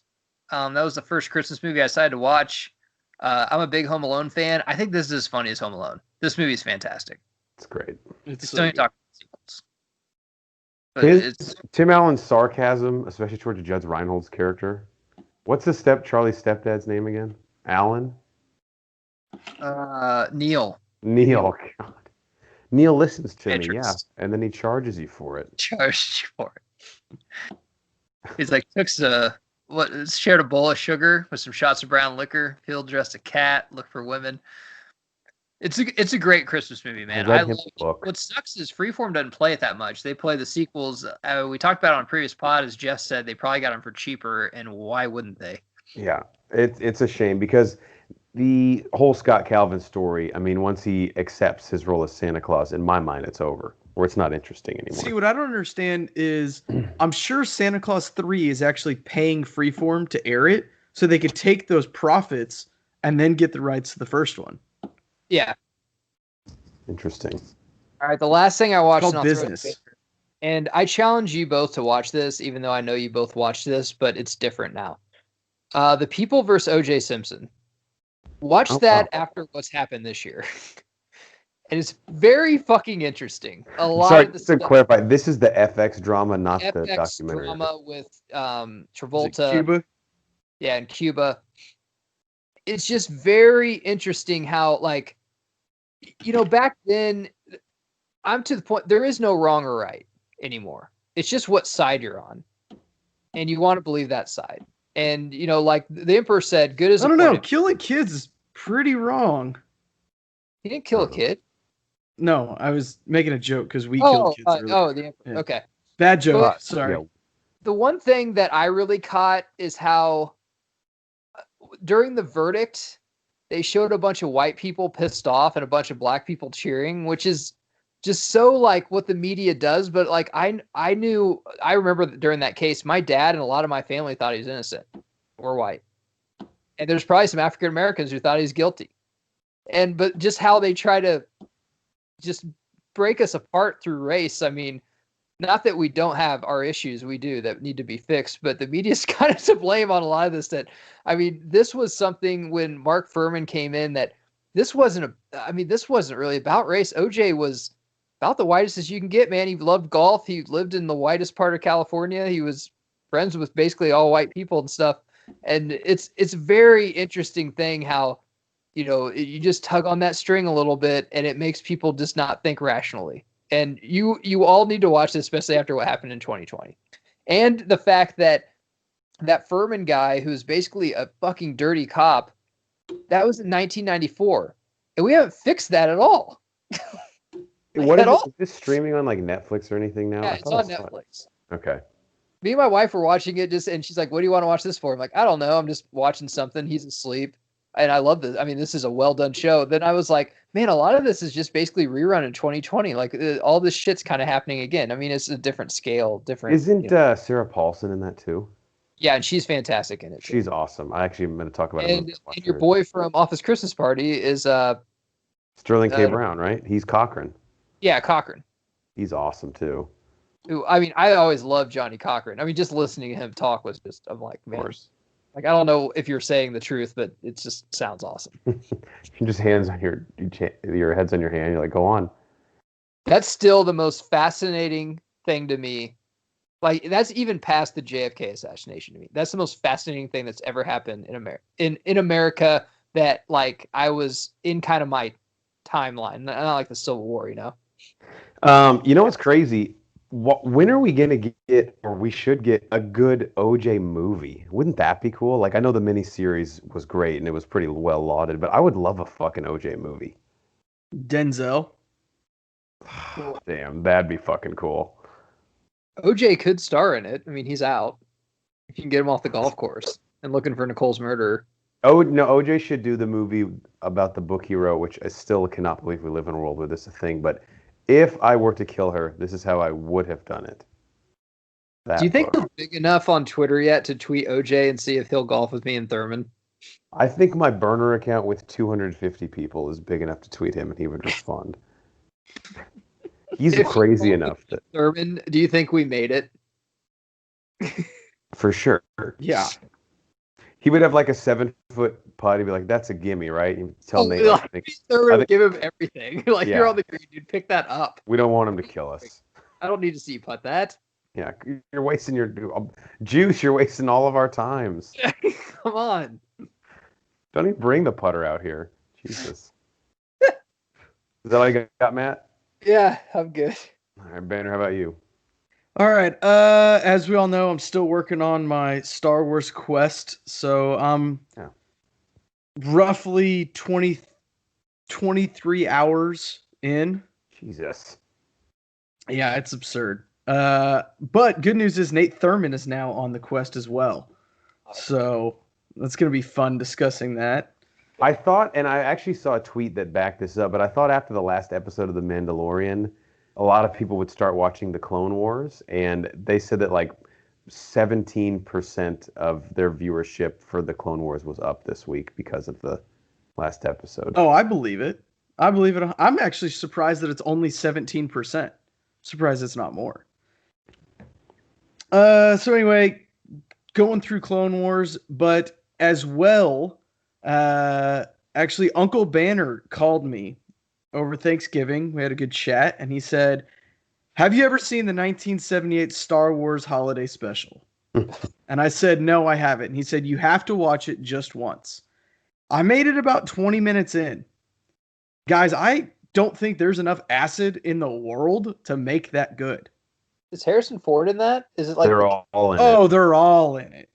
That was the first Christmas movie I decided to watch. I'm a big Home Alone fan. I think this is as funny as Home Alone. This movie is fantastic. It's great. It's Don't even talk about sequels. But His, Tim Allen's sarcasm, especially towards Judge Reinhold's character. What's Charlie's stepdad's name again? Alan? Neil. Neil. God. Neil listens to me, Petrus. yeah. And then he charges you for it. Charged you for it. He's like, shared a bowl of sugar with some shots of brown liquor. He'll dress a cat, look for women. It's a great Christmas movie, man. I love it. What sucks is Freeform doesn't play it that much. They play the sequels. We talked about it on a previous pod, as Jeff said, they probably got them for cheaper, and why wouldn't they? Yeah, it's a shame because the whole Scott Calvin story, I mean, once he accepts his role as Santa Claus, in my mind, it's over, or it's not interesting anymore. See, what I don't understand is I'm sure Santa Claus 3 is actually paying Freeform to air it so they could take those profits and then get the rights to the first one. Yeah. Interesting. All right, the last thing I watched. It's called business. And I challenge you both to watch this, even though I know you both watched this, but it's different now. The People vs. O.J. Simpson. Watch that after what's happened this year. And it's very fucking interesting. Sorry, just to clarify, this is the FX drama, not the documentary. Drama with Travolta. Cuba? Yeah, in Cuba. It's just very interesting how, like, back then, I'm to the point, there is no wrong or right anymore. It's just what side you're on. And you want to believe that side. And, like the Emperor said, good as I don't know. Killing kids is pretty wrong. He didn't kill a kid. No, I was making a joke because we killed kids. The Emperor. Yeah. Okay. Bad joke. Sorry. Yeah. The one thing that I really caught is how during the verdict, they showed a bunch of white people pissed off and a bunch of black people cheering, which is just so like what the media does. But like I remember during that case, my dad and a lot of my family thought he was innocent or white. And there's probably some African Americans who thought he's guilty. But just how they try to just break us apart through race. I mean, not that we don't have our issues, we do, that need to be fixed, but the media's kind of to blame on a lot of this. This was something when Mark Furman came in that this wasn't really about race. OJ was about the whitest as you can get, man. He loved golf. He lived in the whitest part of California. He was friends with basically all white people and stuff. And it's a very interesting thing how, you just tug on that string a little bit and it makes people just not think rationally. And you all need to watch this, especially after what happened in 2020. And the fact that Furman guy, who's basically a fucking dirty cop, that was in 1994. And we haven't fixed that at all. What is this streaming on like Netflix or anything now? Yeah, it's on Netflix. Okay. Me and my wife were watching it and she's like, what do you want to watch this for? I'm like, I don't know. I'm just watching something. He's asleep. And I love this. I mean, this is a well done show. Then I was like, man, a lot of this is just basically rerun in 2020. Like all this shit's kind of happening again. I mean, it's a different scale, different. Isn't Sarah Paulson in that too? Yeah, and she's fantastic in it. Too. She's awesome. I actually am going to talk about it. And your boy from Office Christmas Party is Sterling K. Brown, right? He's Cochran. Yeah, Cochran. He's awesome too. Who, I mean, I always loved Johnny Cochran. I mean, just listening to him talk was just, I'm like, man. Of course. Like, I don't know if you're saying the truth, but it just sounds awesome. You just hands on your head's on your hand. You're like, go on. That's still the most fascinating thing to me. Like, that's even past the JFK assassination to me. That's the most fascinating thing that's ever happened in America. In America, that like I was in kind of my timeline, not like the Civil War, You know what's crazy? When are we gonna get, or we should get, a good OJ movie? Wouldn't that be cool? Like, I know the miniseries was great and it was pretty well lauded, but I would love a fucking OJ movie. Denzel. Damn, that'd be fucking cool. OJ could star in it. I mean, he's out. You can get him off the golf course and looking for Nicole's murderer. Oh no, OJ should do the movie about the book he wrote, which I still cannot believe we live in a world where this is a thing. But if I were to kill her, this is how I would have done it. Do you That think book. he's big enough on Twitter yet to tweet OJ and see if he'll golf with me and Thurman? I think my burner account with 250 people is big enough to tweet him, and he would respond. He's If crazy you enough that, Thurman, do you think we made it? for sure. Yeah. He would have like a 7-foot putt. He'd be like, "That's a gimme, right?" He'd tell Nate, like, I think, Thurman I would think- give him everything. Like, Yeah. you're on the green, dude. Pick that up. "We don't want him to kill us." I don't need to see you putt that. Yeah, you're wasting your juice. You're wasting all of our times. Come on. Don't even bring the putter out here. Jesus. Is that all you got, Matt? Yeah, I'm good. All right, Banner, how about you? All right. As we all know, I'm still working on my Star Wars quest, so I'm Yeah. roughly 23 hours in. Jesus. Yeah, it's absurd. But good news is Nate Thurman is now on the quest as well. So that's going to be fun discussing that. I thought, and I actually saw a tweet that backed this up, but I thought after the last episode of The Mandalorian, a lot of people would start watching the Clone Wars, and they said that like 17% of their viewership for the Clone Wars was up this week because of the last episode. Oh, I believe it. I believe it. I'm actually surprised that it's only 17%. Surprised it's not more. So anyway, going through Clone Wars, but as well, actually Uncle Banner called me over Thanksgiving. We had a good chat, and he said, "Have you ever seen the 1978 Star Wars Holiday Special?" And I said, "No, I haven't." And he said, "You have to watch it just once." I made it about 20 minutes in. Guys, I don't think there's enough acid in the world to make that good. Is Harrison Ford in that? Is it like They're all in it. Oh, they're all in it.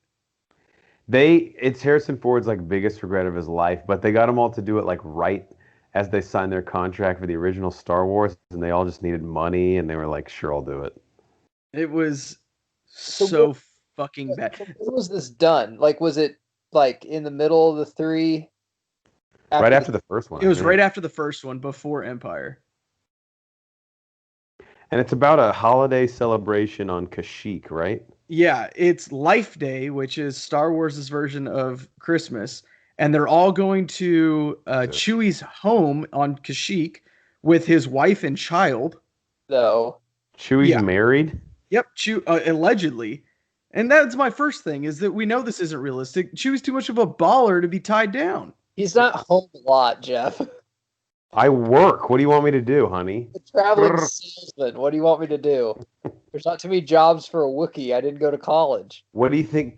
It's Harrison Ford's like biggest regret of his life, but they got them all to do it like right as they signed their contract for the original Star Wars, and they all just needed money, and they were like, "Sure, I'll do it." It was So so fucking bad. when was this done? Like, was it like in the middle of the three? Right after the first one. It I was think. right after the first one, before Empire. And it's about a holiday celebration on Kashyyyk, right? Yeah, it's Life Day, which is Star Wars' version of Christmas, and they're all going to Chewie's home on Kashyyyk with his wife and child. though. Chewie's Yeah. married? Yep, allegedly. And that's my first thing, is that we know this isn't realistic. Chewie's too much of a baller to be tied down. He's not home a lot, Jeff. I work. What do you want me to do, honey? A traveling salesman. What do you want me to do? There's not too many jobs for a Wookiee. I didn't go to college. What do you think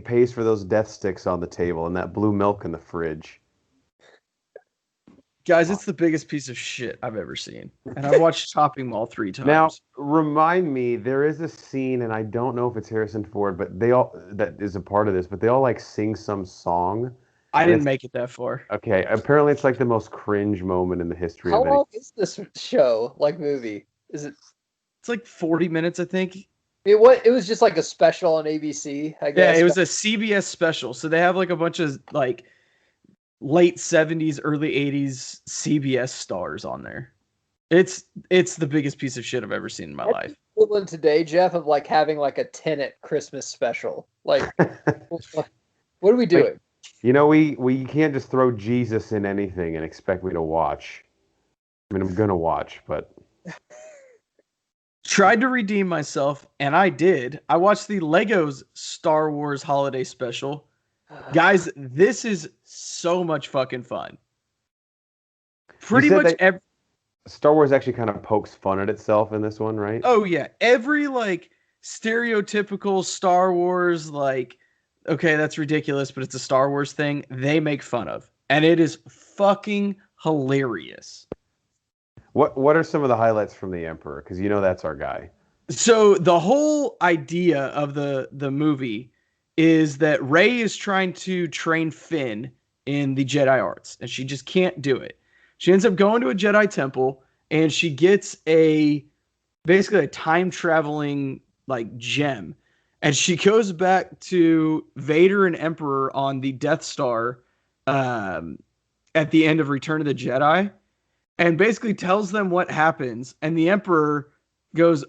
pays for those death sticks on the table and that blue milk in the fridge? Guys, it's the biggest piece of shit I've ever seen. And I've watched Chopping Mall 3 times. Now, remind me, there is a scene, and I don't know if it's Harrison Ford, but that is a part of this, but they all like sing some song. I and didn't it's- make it that far. Okay, apparently it's like the most cringe moment in the history How of any. long is this show, like movie? Is it? It's like 40 minutes, I think. It was just like a special on ABC, I Yeah, guess. it was a CBS special. So they have like a bunch of like late 70s, early 80s CBS stars on there. It's the biggest piece of shit I've ever seen in my life. equivalent today, Jeff, of like having like a Tenet Christmas special. Like, what are we doing? You know, we can't just throw Jesus in anything and expect me to watch. I mean, I'm gonna watch, but Tried to redeem myself, and I did. I watched the Legos Star Wars Holiday Special. Guys, this is so much fucking fun. Pretty said much that- Star Wars actually kind of pokes fun at itself in this one, right? Oh yeah, every like stereotypical Star Wars, like, okay, that's ridiculous, but it's a Star Wars thing, they make fun of. And it is fucking hilarious. What are some of the highlights from the Emperor? Because you know that's our guy. So the whole idea of the movie is that Rey is trying to train Finn in the Jedi arts, and she just can't do it. She ends up going to a Jedi temple, and she gets basically a time traveling like gem, and she goes back to Vader and Emperor on the Death Star at the end of Return of the Jedi, and basically tells them what happens. And the Emperor goes,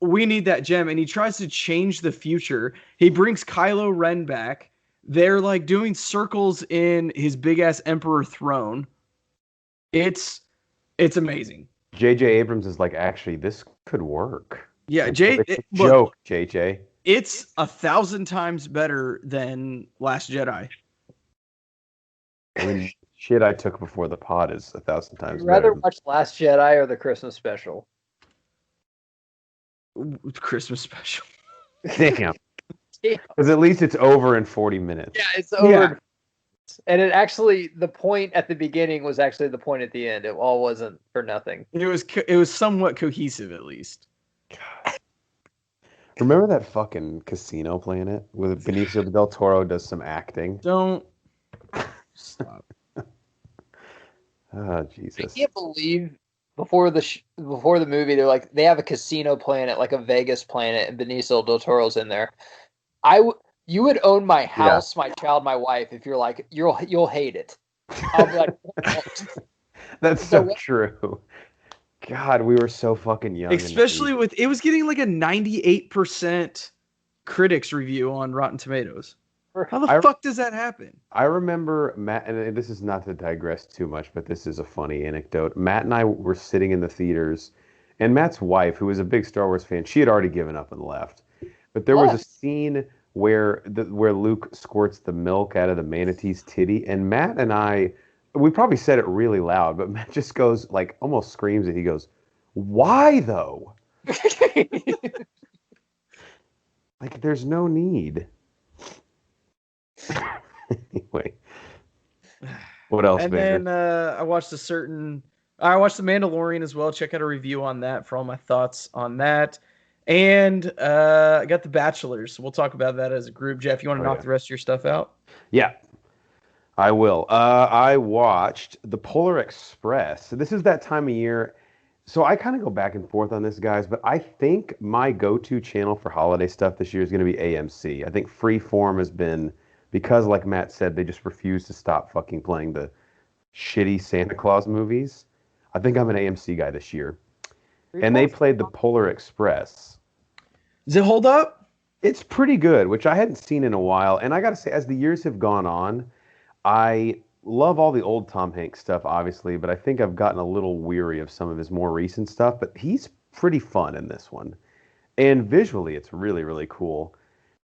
"We need that gem," and he tries to change the future. He brings Kylo Ren back. They're like doing circles in his big ass Emperor throne. It's amazing. J.J. Abrams is like, actually, this could work. Yeah, It's a look, joke, J.J. It's 1,000 times better than Last Jedi. I mean, shit I took before the pod is 1,000 times I'd rather better. watch Last Jedi or the Christmas special. Christmas special. Damn. Because at least it's over in 40 minutes. Yeah, it's over. Yeah. And it actually, the point at the beginning was actually the point at the end. It all wasn't for nothing. It was somewhat cohesive, at least. Remember that fucking Casino Planet with Benicio del Toro does some acting? Don't stop. Oh, I Jesus. can't believe before the movie they're like they have a casino planet, like a Vegas planet, and Benicio del Toro's in there. You would own my house, my child, my wife if you're like you'll hate it. I'll be like, That's so true. God, we were so fucking young. Especially with it was getting like a 98% critics review on Rotten Tomatoes. How the fuck does that happen? I remember Matt, and this is not to digress too much, but this is a funny anecdote. Matt and I were sitting in the theaters, and Matt's wife, who was a big Star Wars fan, she had already given up and left. But there was a scene where Luke squirts the milk out of the manatee's titty, and Matt and I, we probably said it really loud, but Matt just goes, like, almost screams it. He goes, "Why, though?" Like, there's no need. Anyway, what else? And Vader? then I watched The Mandalorian as well. Check out a review on that for all my thoughts on that. And I got The Bachelors. We'll talk about that as a group. Jeff, you want to knock the rest of your stuff out? Yeah, I will. I watched The Polar Express. So this is that time of year. So I kind of go back and forth on this, guys, but I think my go-to channel for holiday stuff this year is going to be AMC. I think Freeform has been, because like Matt said, they just refuse to stop fucking playing the shitty Santa Claus movies. I think I'm an AMC guy this year. And they played The Polar Express. Does it hold up? It's pretty good, which I hadn't seen in a while. And I got to say, as the years have gone on, I love all the old Tom Hanks stuff, obviously, but I think I've gotten a little weary of some of his more recent stuff. But he's pretty fun in this one. And visually, it's really, really cool.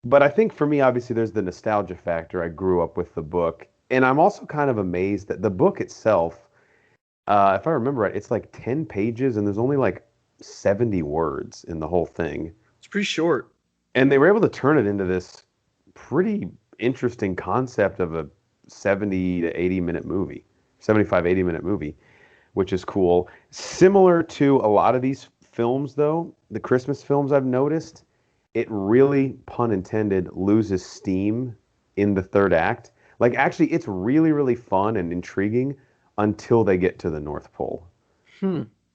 But I think for me, obviously, there's the nostalgia factor. I grew up with the book. And I'm also kind of amazed that the book itself, if I remember right, it's like 10 pages and there's only like 70 words in the whole thing. It's pretty short. And they were able to turn it into this pretty interesting concept of a 70 to 80 minute movie, 75, 80 minute movie, which is cool. Similar to a lot of these films, though, the Christmas films I've noticed, it really, pun intended, loses steam in the third act. Like, actually, it's really, really fun and intriguing until they get to the North Pole.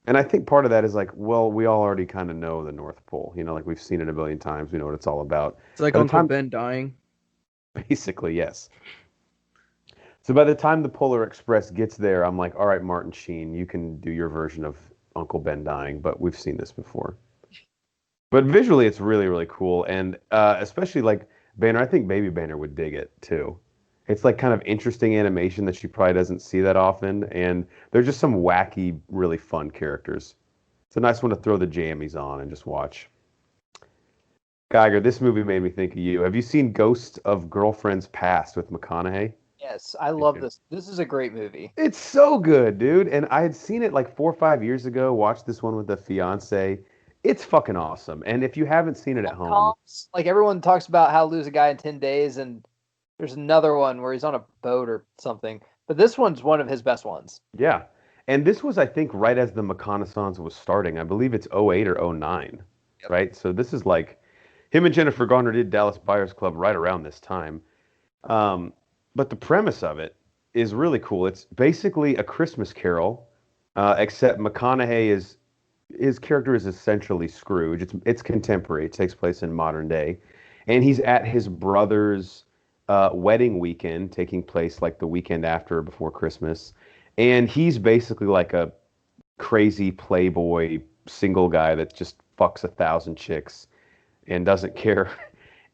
And I think part of that is like, well, we all already kind of know the North Pole. You know, like we've seen it a billion times. We know what it's all about. It's like Uncle Ben dying. Basically, yes. So by the time the Polar Express gets there, I'm like, all right, Martin Sheen, you can do your version of Uncle Ben dying, but we've seen this before. But visually, it's really, really cool. And especially like Banner, I think Baby Banner would dig it too. It's like kind of interesting animation that she probably doesn't see that often. And there's just some wacky, really fun characters. It's a nice one to throw the jammies on and just watch. Geiger, this movie made me think of you. Have you seen Ghost of Girlfriends Past with McConaughey? Yes, I love this. This is a great movie. It's so good, dude. And I had seen it like 4 or 5 years ago, watched this one with the fiance. It's fucking awesome. And if you haven't seen it at home. Like everyone talks about how to lose a guy in 10 days, and there's another one where he's on a boat or something. But this one's one of his best ones. Yeah. And this was, I think, right as the McConaissance was starting. I believe it's 08 or 09, right? So this is like, him and Jennifer Garner did Dallas Buyers Club right around this time. But the premise of it is really cool. It's basically a Christmas Carol, except McConaughey his character is essentially Scrooge. It's contemporary. It takes place in modern day. and he's at his brother's wedding weekend, taking place like the weekend after or before Christmas, and he's basically like a crazy playboy single guy that just fucks 1,000 chicks and doesn't care.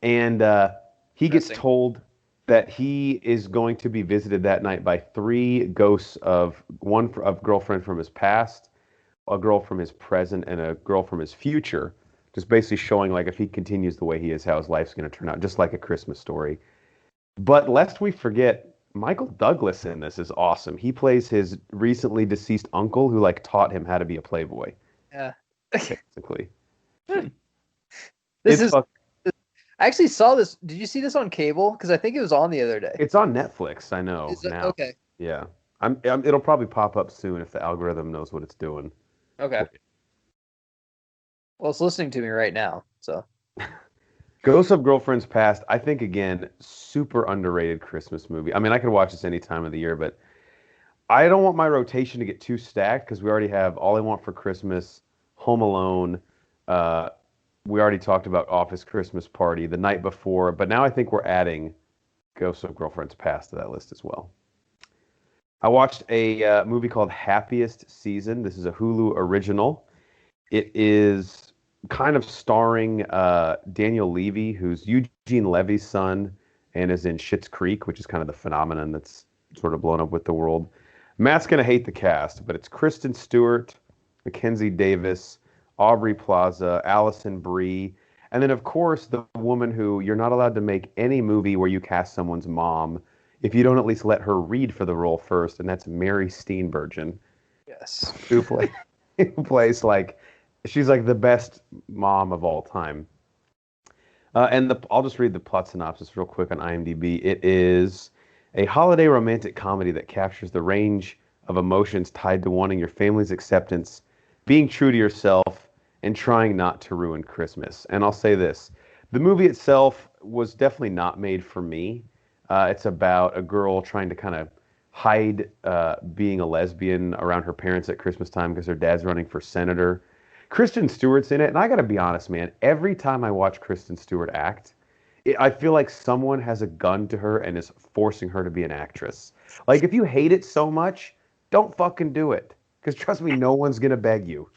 And he gets told that he is going to be visited that night by 3 ghosts of a girlfriend from his past, a girl from his present, and a girl from his future. Just basically showing like if he continues the way he is, how his life's going to turn out, just like A Christmas Story. But lest we forget, Michael Douglas in this is awesome. He plays his recently deceased uncle who like taught him how to be a playboy. Yeah. Basically. This is. I actually saw this. Did you see this on cable? Because I think it was on the other day. It's on Netflix. I know Is it? now. Okay. Yeah. It'll probably pop up soon if the algorithm knows what it's doing. Okay. Well, it's listening to me right now. So. Ghosts of Girlfriends Past, I think, again, super underrated Christmas movie. I mean, I could watch this any time of the year, but I don't want my rotation to get too stacked because we already have All I Want for Christmas, Home Alone. We already talked about Office Christmas Party the night before, but now I think we're adding Ghosts of Girlfriends Past to that list as well. I watched a movie called Happiest Season. This is a Hulu original. It is kind of starring Daniel Levy, who's Eugene Levy's son and is in Schitt's Creek, which is kind of the phenomenon that's sort of blown up with the world. Matt's going to hate the cast, but it's Kristen Stewart, Mackenzie Davis, Aubrey Plaza, Allison Brie, and then, of course, the woman who you're not allowed to make any movie where you cast someone's mom if you don't at least let her read for the role first, and that's Mary Steenburgen. Yes. Who plays like, she's like the best mom of all time. I'll just read the plot synopsis real quick on IMDb. It is a holiday romantic comedy that captures the range of emotions tied to wanting your family's acceptance, being true to yourself, and trying not to ruin Christmas. And I'll say this, the movie itself was definitely not made for me. It's about a girl trying to kind of hide being a lesbian around her parents at Christmas time because her dad's running for senator. Kristen Stewart's in it, and I gotta be honest, man, every time I watch Kristen Stewart act, I feel like someone has a gun to her and is forcing her to be an actress. Like, if you hate it so much, don't fucking do it. Because trust me, no one's going to beg you.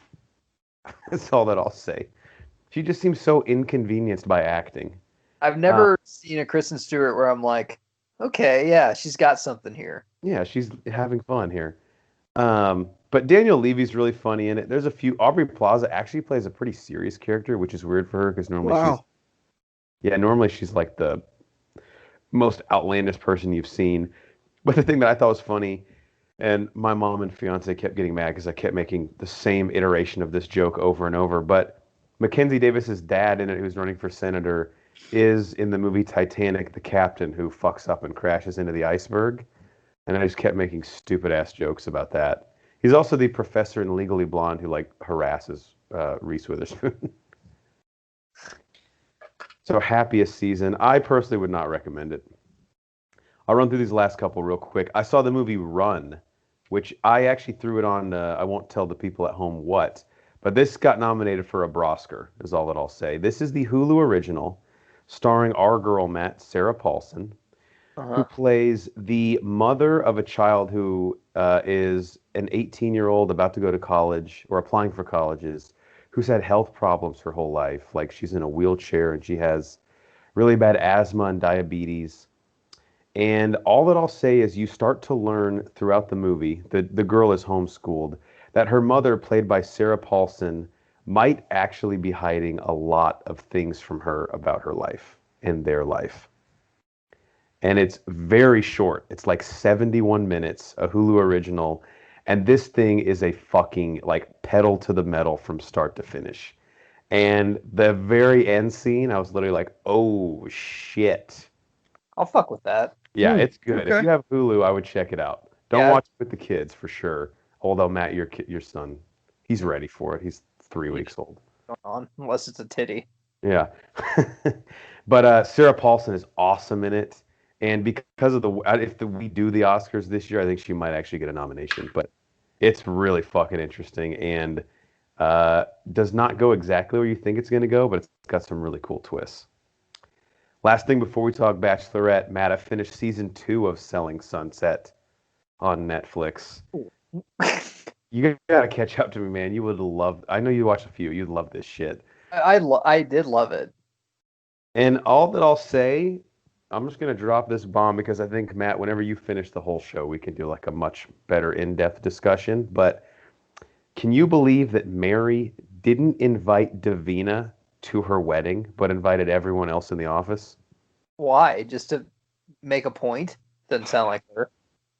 That's all that I'll say. She just seems so inconvenienced by acting. I've never seen a Kristen Stewart where I'm like, okay, yeah, she's got something here. Yeah, she's having fun here. But Daniel Levy's really funny in it. There's a few. Aubrey Plaza actually plays a pretty serious character, which is weird for her because normally she's like the most outlandish person you've seen. But the thing that I thought was funny, and my mom and fiance kept getting mad because I kept making the same iteration of this joke over and over. But Mackenzie Davis's dad in it, who's running for senator, is in the movie Titanic, the captain who fucks up and crashes into the iceberg. And I just kept making stupid ass jokes about that. He's also the professor in Legally Blonde who like harasses Reese Witherspoon. So Happiest Season. I personally would not recommend it. I'll run through these last couple real quick. I saw the movie Run, which I actually threw it on. I won't tell the people at home what, but this got nominated for a Brosker, is all that I'll say. This is the Hulu original, starring our girl Matt, Sarah Paulson, who plays the mother of a child who is an 18-year-old about to go to college or applying for colleges, who's had health problems her whole life. Like, she's in a wheelchair and she has really bad asthma and diabetes. And all that I'll say is you start to learn throughout the movie, the girl is homeschooled, that her mother, played by Sarah Paulson, might actually be hiding a lot of things from her about her life and their life. And it's very short. It's like 71 minutes, a Hulu original. And this thing is a fucking like pedal to the metal from start to finish. And the very end scene, I was literally like, oh shit. I'll fuck with that. Yeah, it's good. Okay. If you have Hulu, I would check it out. Don't watch it with the kids for sure. Although Matt, your son, he's ready for it. He's 3 weeks old. Going on, unless it's a titty. Yeah. But Sarah Paulson is awesome in it. And because of we do the Oscars this year, I think she might actually get a nomination. But it's really fucking interesting and does not go exactly where you think it's going to go, but it's got some really cool twists. Last thing before we talk Bachelorette, Matt, I finished season 2 of Selling Sunset on Netflix. You gotta catch up to me, man. You would love. I know you watched a few. You'd love this shit. I did love it. And all that I'll say, I'm just gonna drop this bomb because I think Matt, whenever you finish the whole show, we can do like a much better in-depth discussion. But can you believe that Mary didn't invite Davina to her wedding, but invited everyone else in the office? Why? Just to make a point? Doesn't sound like her.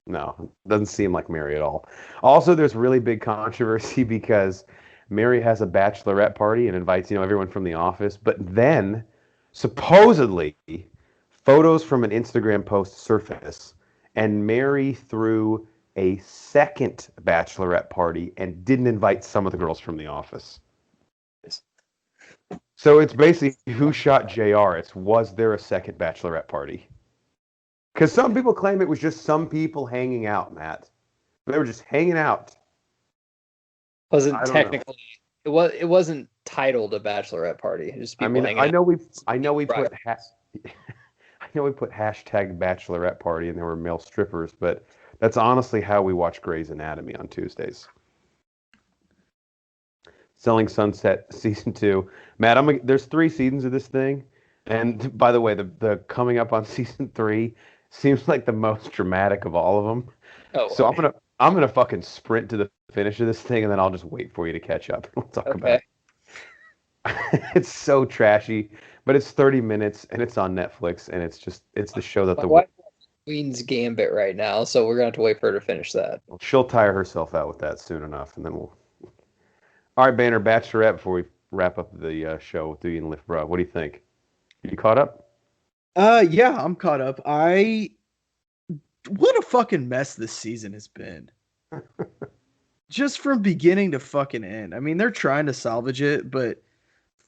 No, doesn't seem like Mary at all. Also, there's really big controversy because Mary has a bachelorette party and invites, everyone from the office. But then, supposedly, photos from an Instagram post surface, and Mary threw a second bachelorette party and didn't invite some of the girls from the office. So it's basically who shot JR. Was there a second bachelorette party? Because some people claim it was just some people hanging out, Matt. They were just hanging out. Wasn't technically it wasn't titled a bachelorette party. It was just people hanging out. I know we put hashtag bachelorette party and there were male strippers, but that's honestly how we watch Grey's Anatomy on Tuesdays. Selling Sunset season 2. Matt, there's 3 seasons of this thing, and by the way, the coming up on season 3 seems like the most dramatic of all of them. Oh, so I'm gonna fucking sprint to the finish of this thing, and then I'll just wait for you to catch up. We'll talk about it. It's so trashy, but it's 30 minutes, and it's on Netflix, and it's the show that my wife wants Queen's Gambit right now, so we're gonna have to wait for her to finish that. She'll tire herself out with that soon enough, and then we'll. All right, Banner, Bachelorette. Before we wrap up the show with Dewey and Lift Bro, what do you think? You caught up? Yeah, I'm caught up. What a fucking mess this season has been. Just from beginning to fucking end. I mean, they're trying to salvage it, but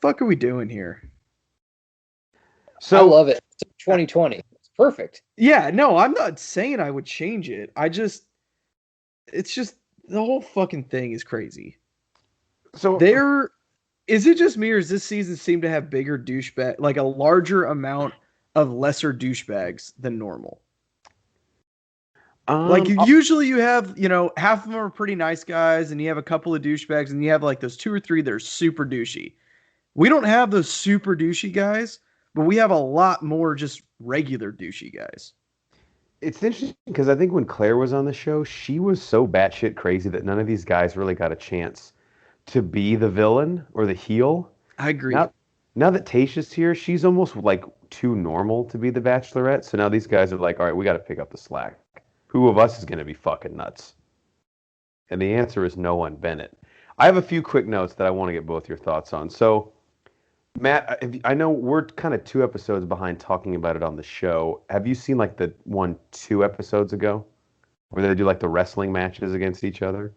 fuck are we doing here? So I love it. It's 2020. It's perfect. Yeah, no, I'm not saying I would change it. It's just the whole fucking thing is crazy. So is it just me, or does this season seem to have bigger douchebag, like a larger amount of lesser douchebags than normal? Usually you have, half of them are pretty nice guys, and you have a couple of douchebags, and you have like those 2 or 3 that are super douchey. We don't have those super douchey guys, but we have a lot more just regular douchey guys. It's interesting because I think when Claire was on the show, she was so batshit crazy that none of these guys really got a chance to be the villain or the heel. I agree. Now that Tayshia's here, she's almost like too normal to be the Bachelorette. So now these guys are like, all right, we got to pick up the slack. Who of us is going to be fucking nuts? And the answer is no one, Bennett. I have a few quick notes that I want to get both your thoughts on. So, Matt, I know we're kind of 2 episodes behind talking about it on the show. Have you seen like the 2 episodes ago where they do like the wrestling matches against each other?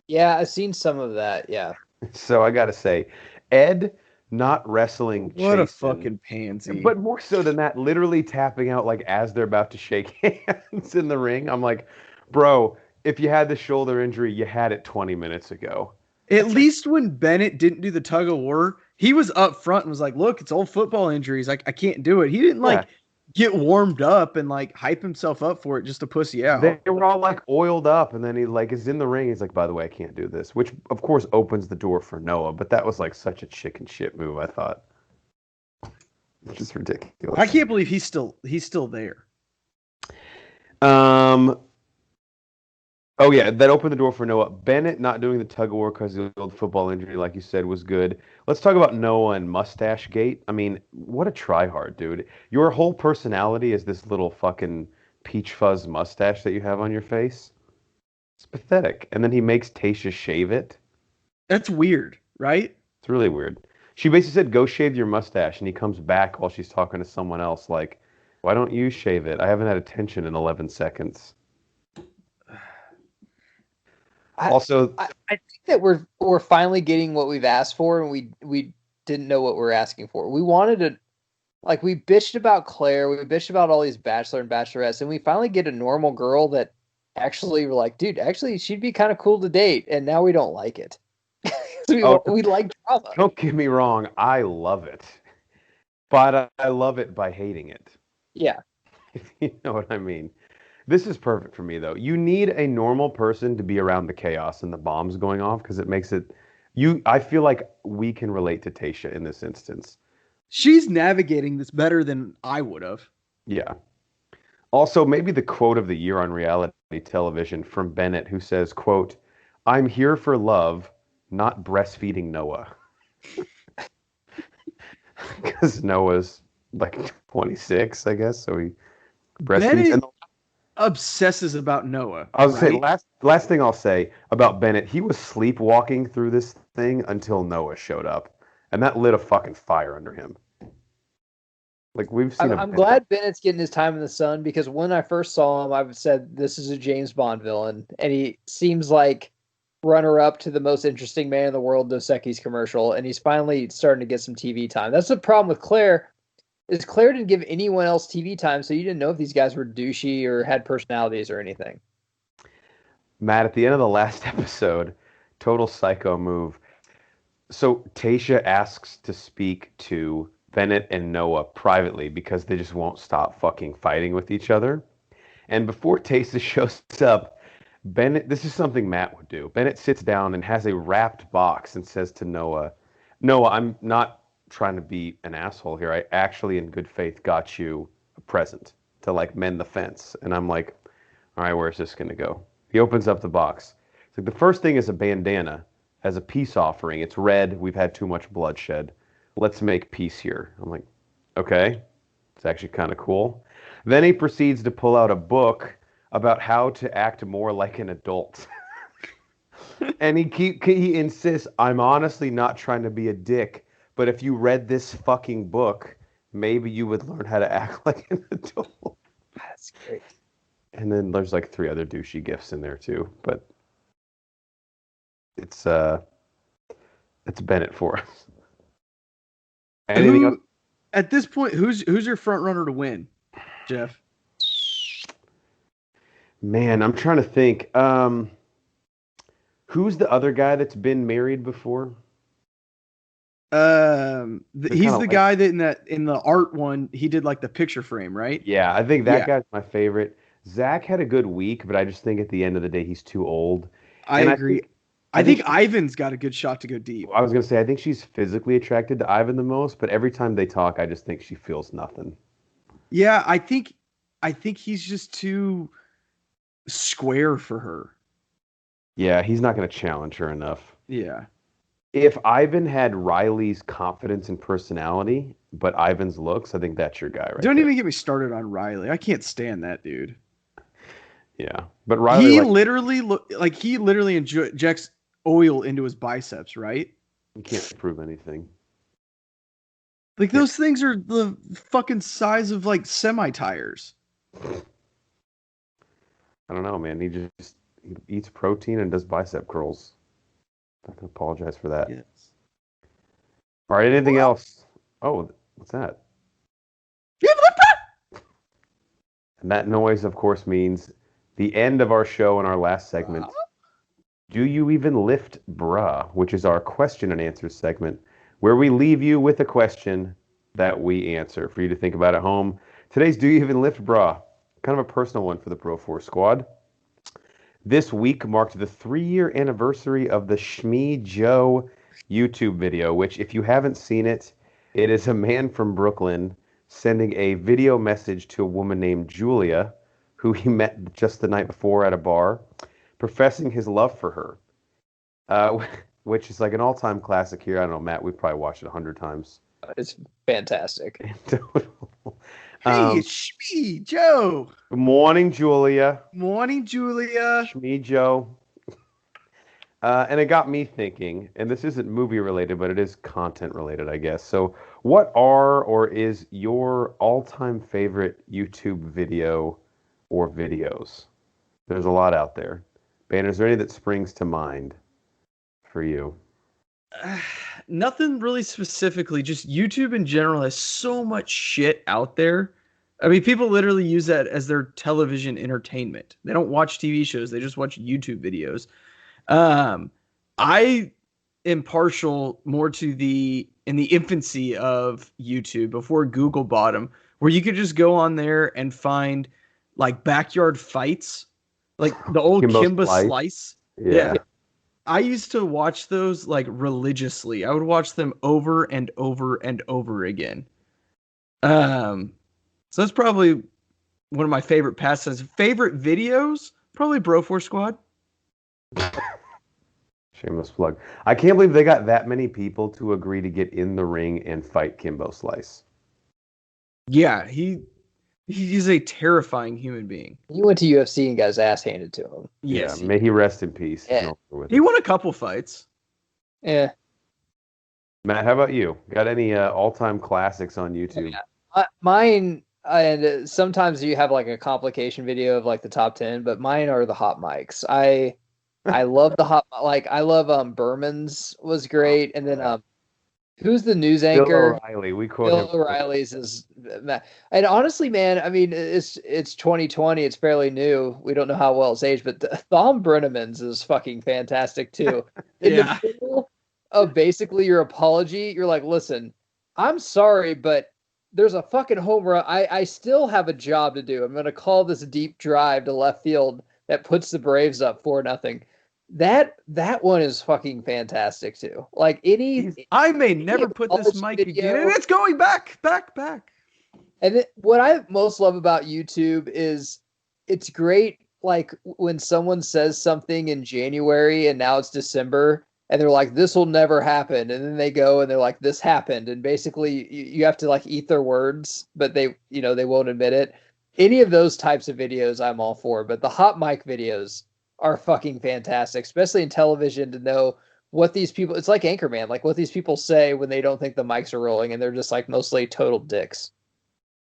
Yeah, I've seen some of that, yeah. So I got to say, Ed not wrestling What Chasen, a fucking pansy. But more so than that, literally tapping out like as they're about to shake hands in the ring. I'm like, bro, if you had the shoulder injury, you had it 20 minutes ago. At least when Bennett didn't do the tug of war, he was up front and was like, look, it's old football injuries. Like, I can't do it. He didn't get warmed up and like hype himself up for it just to pussy out. They were all like oiled up, and then he like is in the ring. He's like, by the way, I can't do this, which of course opens the door for Noah. But that was like such a chicken shit move. I thought, which is ridiculous. I can't believe he's still there. Oh yeah, that opened the door for Noah. Bennett not doing the tug of war because of the old football injury, like you said, was good. Let's talk about Noah and Mustache Gate. I mean, what a tryhard, dude. Your whole personality is this little fucking peach fuzz mustache that you have on your face. It's pathetic. And then he makes Tayshia shave it. That's weird, right? It's really weird. She basically said, go shave your mustache, and he comes back while she's talking to someone else like, why don't you shave it? I haven't had attention in 11 seconds. I think that we're finally getting what we've asked for, and we didn't know what we're asking for. We wanted to, like, we bitched about Claire, we bitched about all these bachelor and bachelorettes, and we finally get a normal girl that actually we're like, dude, actually she'd be kind of cool to date, and now we don't like it. We like drama. Don't get me wrong, I love it. but I love it by hating it. Yeah. If you know what I mean. This is perfect for me, though. You need a normal person to be around the chaos and the bombs going off because it makes it. I feel like we can relate to Tasha in this instance. She's navigating this better than I would have. Yeah. Also, maybe the quote of the year on reality television from Bennett, who says, quote, "I'm here for love, not breastfeeding Noah." Because Noah's like 26, I guess, so he breastfeeds. Bennett And obsesses about Noah. I was right? saying last thing I'll say about Bennett, he was sleepwalking through this thing until Noah showed up, and that lit a fucking fire under him. Like we've seen. I'm glad Bennett's getting his time in the sun because when I first saw him, I said this is a James Bond villain, and he seems like runner-up to the most interesting man in the world, Dos Equis commercial, and he's finally starting to get some TV time. That's the problem with Claire. Is Claire didn't give anyone else TV time, so you didn't know if these guys were douchey or had personalities or anything. Matt, at the end of the last episode, total psycho move. So Tasha asks to speak to Bennett and Noah privately because they just won't stop fucking fighting with each other. And before Tasha shows up, Bennett, this is something Matt would do. Bennett sits down and has a wrapped box and says to Noah, "Noah, I'm not trying to be an asshole here. I actually, in good faith, got you a present to like mend the fence." And I'm like, all right, where's this going to go? He opens up the box. It's like the first thing is a bandana as a peace offering. It's red. We've had too much bloodshed. Let's make peace here. I'm like, okay, it's actually kind of cool. Then he proceeds to pull out a book about how to act more like an adult. And he insists, "I'm honestly not trying to be a dick, but if you read this fucking book, maybe you would learn how to act like an adult." That's great. And then there's like 3 other douchey gifts in there too, but it's Bennett for us. Anything else? At this point, who's your front runner to win, Jeff? Man, I'm trying to think. Who's the other guy that's been married before? He's the guy that in the art one he did like the picture frame, right? Yeah, I think that guy's my favorite. Zach had a good week, but I just think at the end of the day he's too old. I agree. I think Ivan's got a good shot to go deep. I was gonna say I think she's physically attracted to Ivan the most, but every time they talk, I just think she feels nothing. Yeah, I think he's just too square for her. Yeah, he's not gonna challenge her enough. Yeah. If Ivan had Riley's confidence and personality, but Ivan's looks, I think that's your guy right Don't there. even get me started on Riley. I can't stand that dude. Yeah, but Riley, he literally injects oil into his biceps, right? you can't prove anything. Like those things are the fucking size of like semi tires. I don't know, man. He eats protein and does bicep curls. I'm not gonna apologize for that. Yes. All right, anything else? Oh, what's that? And that noise, of course, means the end of our show and our last segment. Do you even lift bruh? Which is our question and answer segment, where we leave you with a question that we answer for you to think about at home. Today's Do You Even Lift Bruh? Kind of a personal one for the Pro Force Squad. This week marked the 3-year anniversary of the Shmee Joe YouTube video, which, if you haven't seen it, it is a man from Brooklyn sending a video message to a woman named Julia, who he met just the night before at a bar, professing his love for her, which is like an all-time classic here. I don't know, Matt, we've probably watched it 100 times. It's fantastic. Hey, it's Shmee Joe. Good morning, Julia. Morning, Julia. Shmee Joe. And it got me thinking, and this isn't movie related, but it is content related, I guess. So what are or is your all-time favorite YouTube video or videos? There's a lot out there. Banner, is there any that springs to mind for you? Nothing really specifically, just YouTube in general has so much shit out there. I mean, people literally use that as their television entertainment. They don't watch TV shows, they just watch YouTube videos. I impartial more to in the infancy of YouTube before Google bought them, where you could just go on there and find like backyard fights, like the old Kimbo Slice. Yeah. I used to watch those like religiously. I would watch them over and over and over again. So that's probably one of my favorite pastimes. Favorite videos? Probably Broforce Squad. Shameless plug. I can't believe they got that many people to agree to get in the ring and fight Kimbo Slice. Yeah, he's a terrifying human being. He went to UFC and got his ass handed to him. Yes. Yeah, may he rest in peace. Yeah. He won a couple fights. Yeah. Matt, how about you? Got any all-time classics on YouTube? Mine, and sometimes you have like a complication video of like the top 10, but mine are the hot mics. I love the hot, like I love Berman's was great, and then who's the news anchor? Bill O'Reilly. We quote Bill him. O'Reilly's is, and honestly, man, I mean, it's 2020. It's fairly new. We don't know how well it's aged, but Thom Brenneman's is fucking fantastic too. In the middle of basically your apology, you're like, listen, I'm sorry, but there's a fucking home run. I still have a job to do. I'm going to call this deep drive to left field that puts the Braves up 4-0. That one is fucking fantastic too. Like I may never put this mic again, and it's going back. And what I most love about YouTube is it's great. Like when someone says something in January and now it's December, and they're like, "This will never happen," and then they go and they're like, "This happened," and basically you have to like eat their words, but they won't admit it. Any of those types of videos, I'm all for. But the hot mic videos are fucking fantastic, especially in television, to know what these people, it's like Anchorman, like what these people say when they don't think the mics are rolling and they're just like mostly total dicks.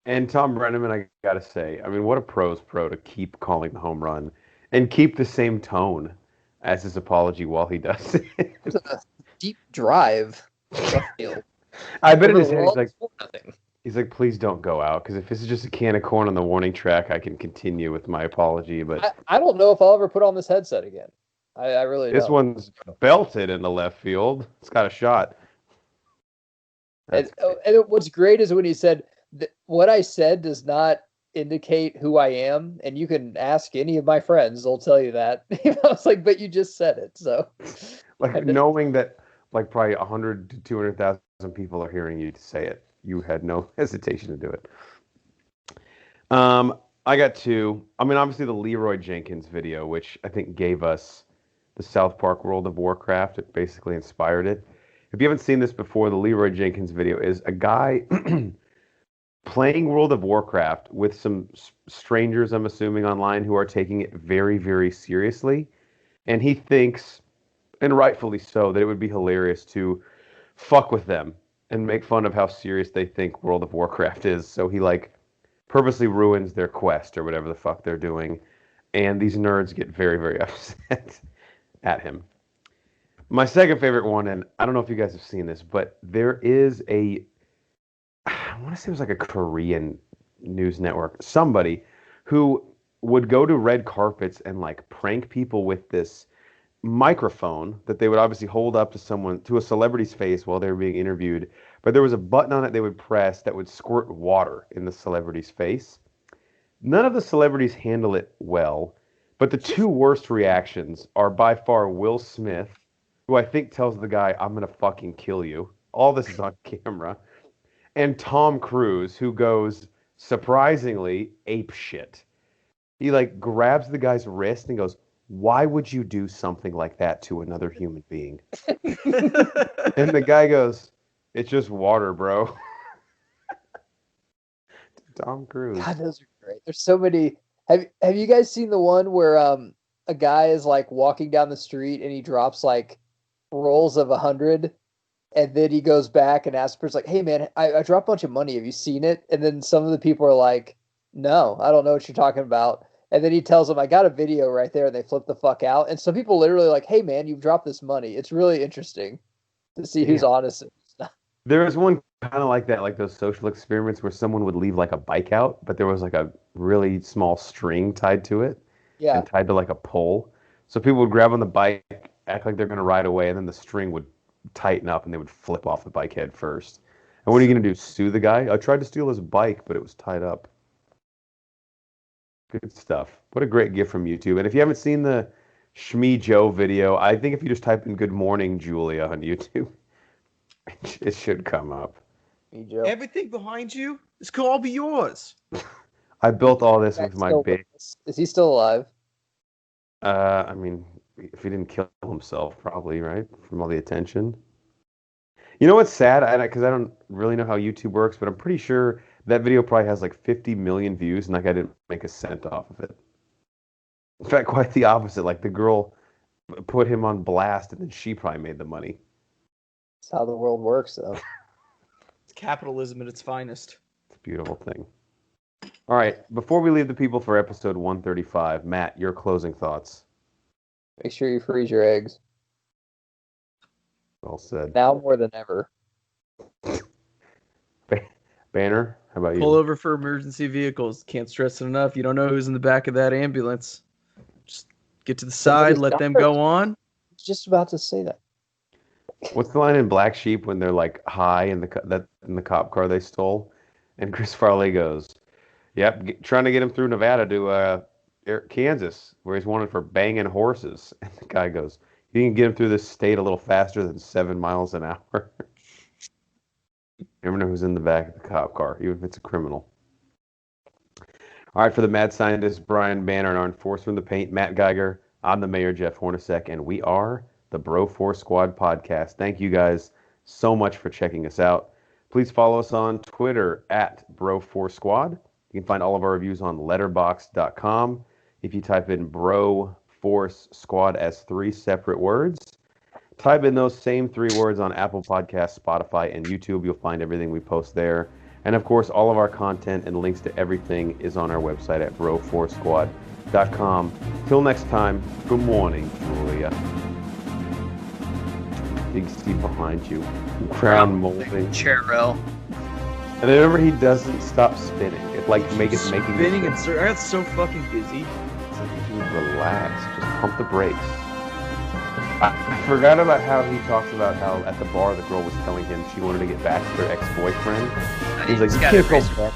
And Thom Brenneman, I gotta say, I mean, what a pro's pro to keep calling the home run and keep the same tone as his apology while he does it. It's a deep drive. I bet in his head he's like, please don't go out, because if this is just a can of corn on the warning track, I can continue with my apology. But I don't know if I'll ever put on this headset again. I really don't. This one's belted in the left field. It's got a shot. And what's great is when he said, what I said does not indicate who I am, and you can ask any of my friends, they'll tell you that. I was like, but you just said it, so. Like, knowing that like probably 100 to 200,000 people are hearing you say it, you had no hesitation to do it. I got two. I mean, obviously the Leroy Jenkins video, which I think gave us the South Park World of Warcraft. It basically inspired it. If you haven't seen this before, the Leroy Jenkins video is a guy playing World of Warcraft with some strangers, I'm assuming, online who are taking it very, very seriously. And he thinks, and rightfully so, that it would be hilarious to fuck with them and make fun of how serious they think World of Warcraft is. So he like purposely ruins their quest or whatever the fuck they're doing. And these nerds get very, very upset at him. My second favorite one, and I don't know if you guys have seen this, but there is I want to say it was like a Korean news network, somebody who would go to red carpets and like prank people with this microphone that they would obviously hold up to a celebrity's face while they were being interviewed, but there was a button on it they would press that would squirt water in the celebrity's face. None of the celebrities handle it well, but the two worst reactions are by far Will Smith, who I think tells the guy, "I'm gonna fucking kill you." All this is on camera. And Tom Cruise, who goes surprisingly ape shit. He like grabs the guy's wrist and goes, "Why would you do something like that to another human being?" And the guy goes, "It's just water, bro." Tom Cruise. God, those are great. There's so many. Have you guys seen the one where a guy is like walking down the street and he drops like rolls of 100, and then he goes back and asks person like, "Hey man, I dropped a bunch of money. Have you seen it?" And then some of the people are like, "No, I don't know what you're talking about." And then he tells them, "I got a video right there," and they flip the fuck out. And some people literally like, "Hey man, you've dropped this money." It's really interesting to see who's honest. There was one kind of like that, like those social experiments where someone would leave like a bike out, but there was like a really small string tied to it. Yeah. And tied to like a pole. So people would grab on the bike, act like they're going to ride away, and then the string would tighten up and they would flip off the bike head first. And what are you going to do? Sue the guy? I tried to steal his bike, but it was tied up. Good stuff. What a great gift from YouTube. And if you haven't seen the Shmee Joe video, I think if you just type in "Good Morning, Julia" on YouTube, it should come up. Me, Joe. Everything behind you is going to all be yours. I built all this Jack's with my still big. with us. Is he still alive? I mean, if he didn't kill himself, probably, right? From all the attention. You know what's sad? Because I don't really know how YouTube works, but I'm pretty sure that video probably has like 50 million views, and like I didn't make a cent off of it. In fact, quite the opposite. Like the girl put him on blast, and then she probably made the money. That's how the world works, though. It's capitalism at its finest. It's a beautiful thing. All right, before we leave the people for episode 135, Matt, your closing thoughts. Make sure you freeze your eggs. Well said. Now more than ever. Banner, how about you? Pull over for emergency vehicles. Can't stress it enough. You don't know who's in the back of that ambulance. Just get to the side, let them go on. I was just about to say that. What's the line in Black Sheep when they're like high in the cop car they stole, and Chris Farley goes, "Yep, trying to get him through Nevada to Kansas, where he's wanted for banging horses." And the guy goes, "You can get him through this state a little faster than 7 miles an hour." Never know who's in the back of the cop car, even if it's a criminal. All right, for the mad scientist Brian Banner and our enforcer in the paint, Matt Geiger, I'm the mayor, Jeff Hornacek, and we are the Bro Force Squad podcast. Thank you guys so much for checking us out. Please follow us on Twitter at Bro Force Squad. You can find all of our reviews on letterboxd.com. If you type in Bro Force Squad as 3 separate words, type in those same 3 words on Apple Podcasts, Spotify, and YouTube. You'll find everything we post there. And of course, all of our content and links to everything is on our website at broforcesquad.com. Till next time, good morning, Julia. Big Steve behind you. Crown molding. Cheryl. And remember, he doesn't stop spinning. It's like making Spinning and I got so fucking busy. Relax. Just pump the brakes. I forgot about how he talks about how at the bar the girl was telling him she wanted to get back to her ex-boyfriend. He's like, He's you got can't a go razor. back.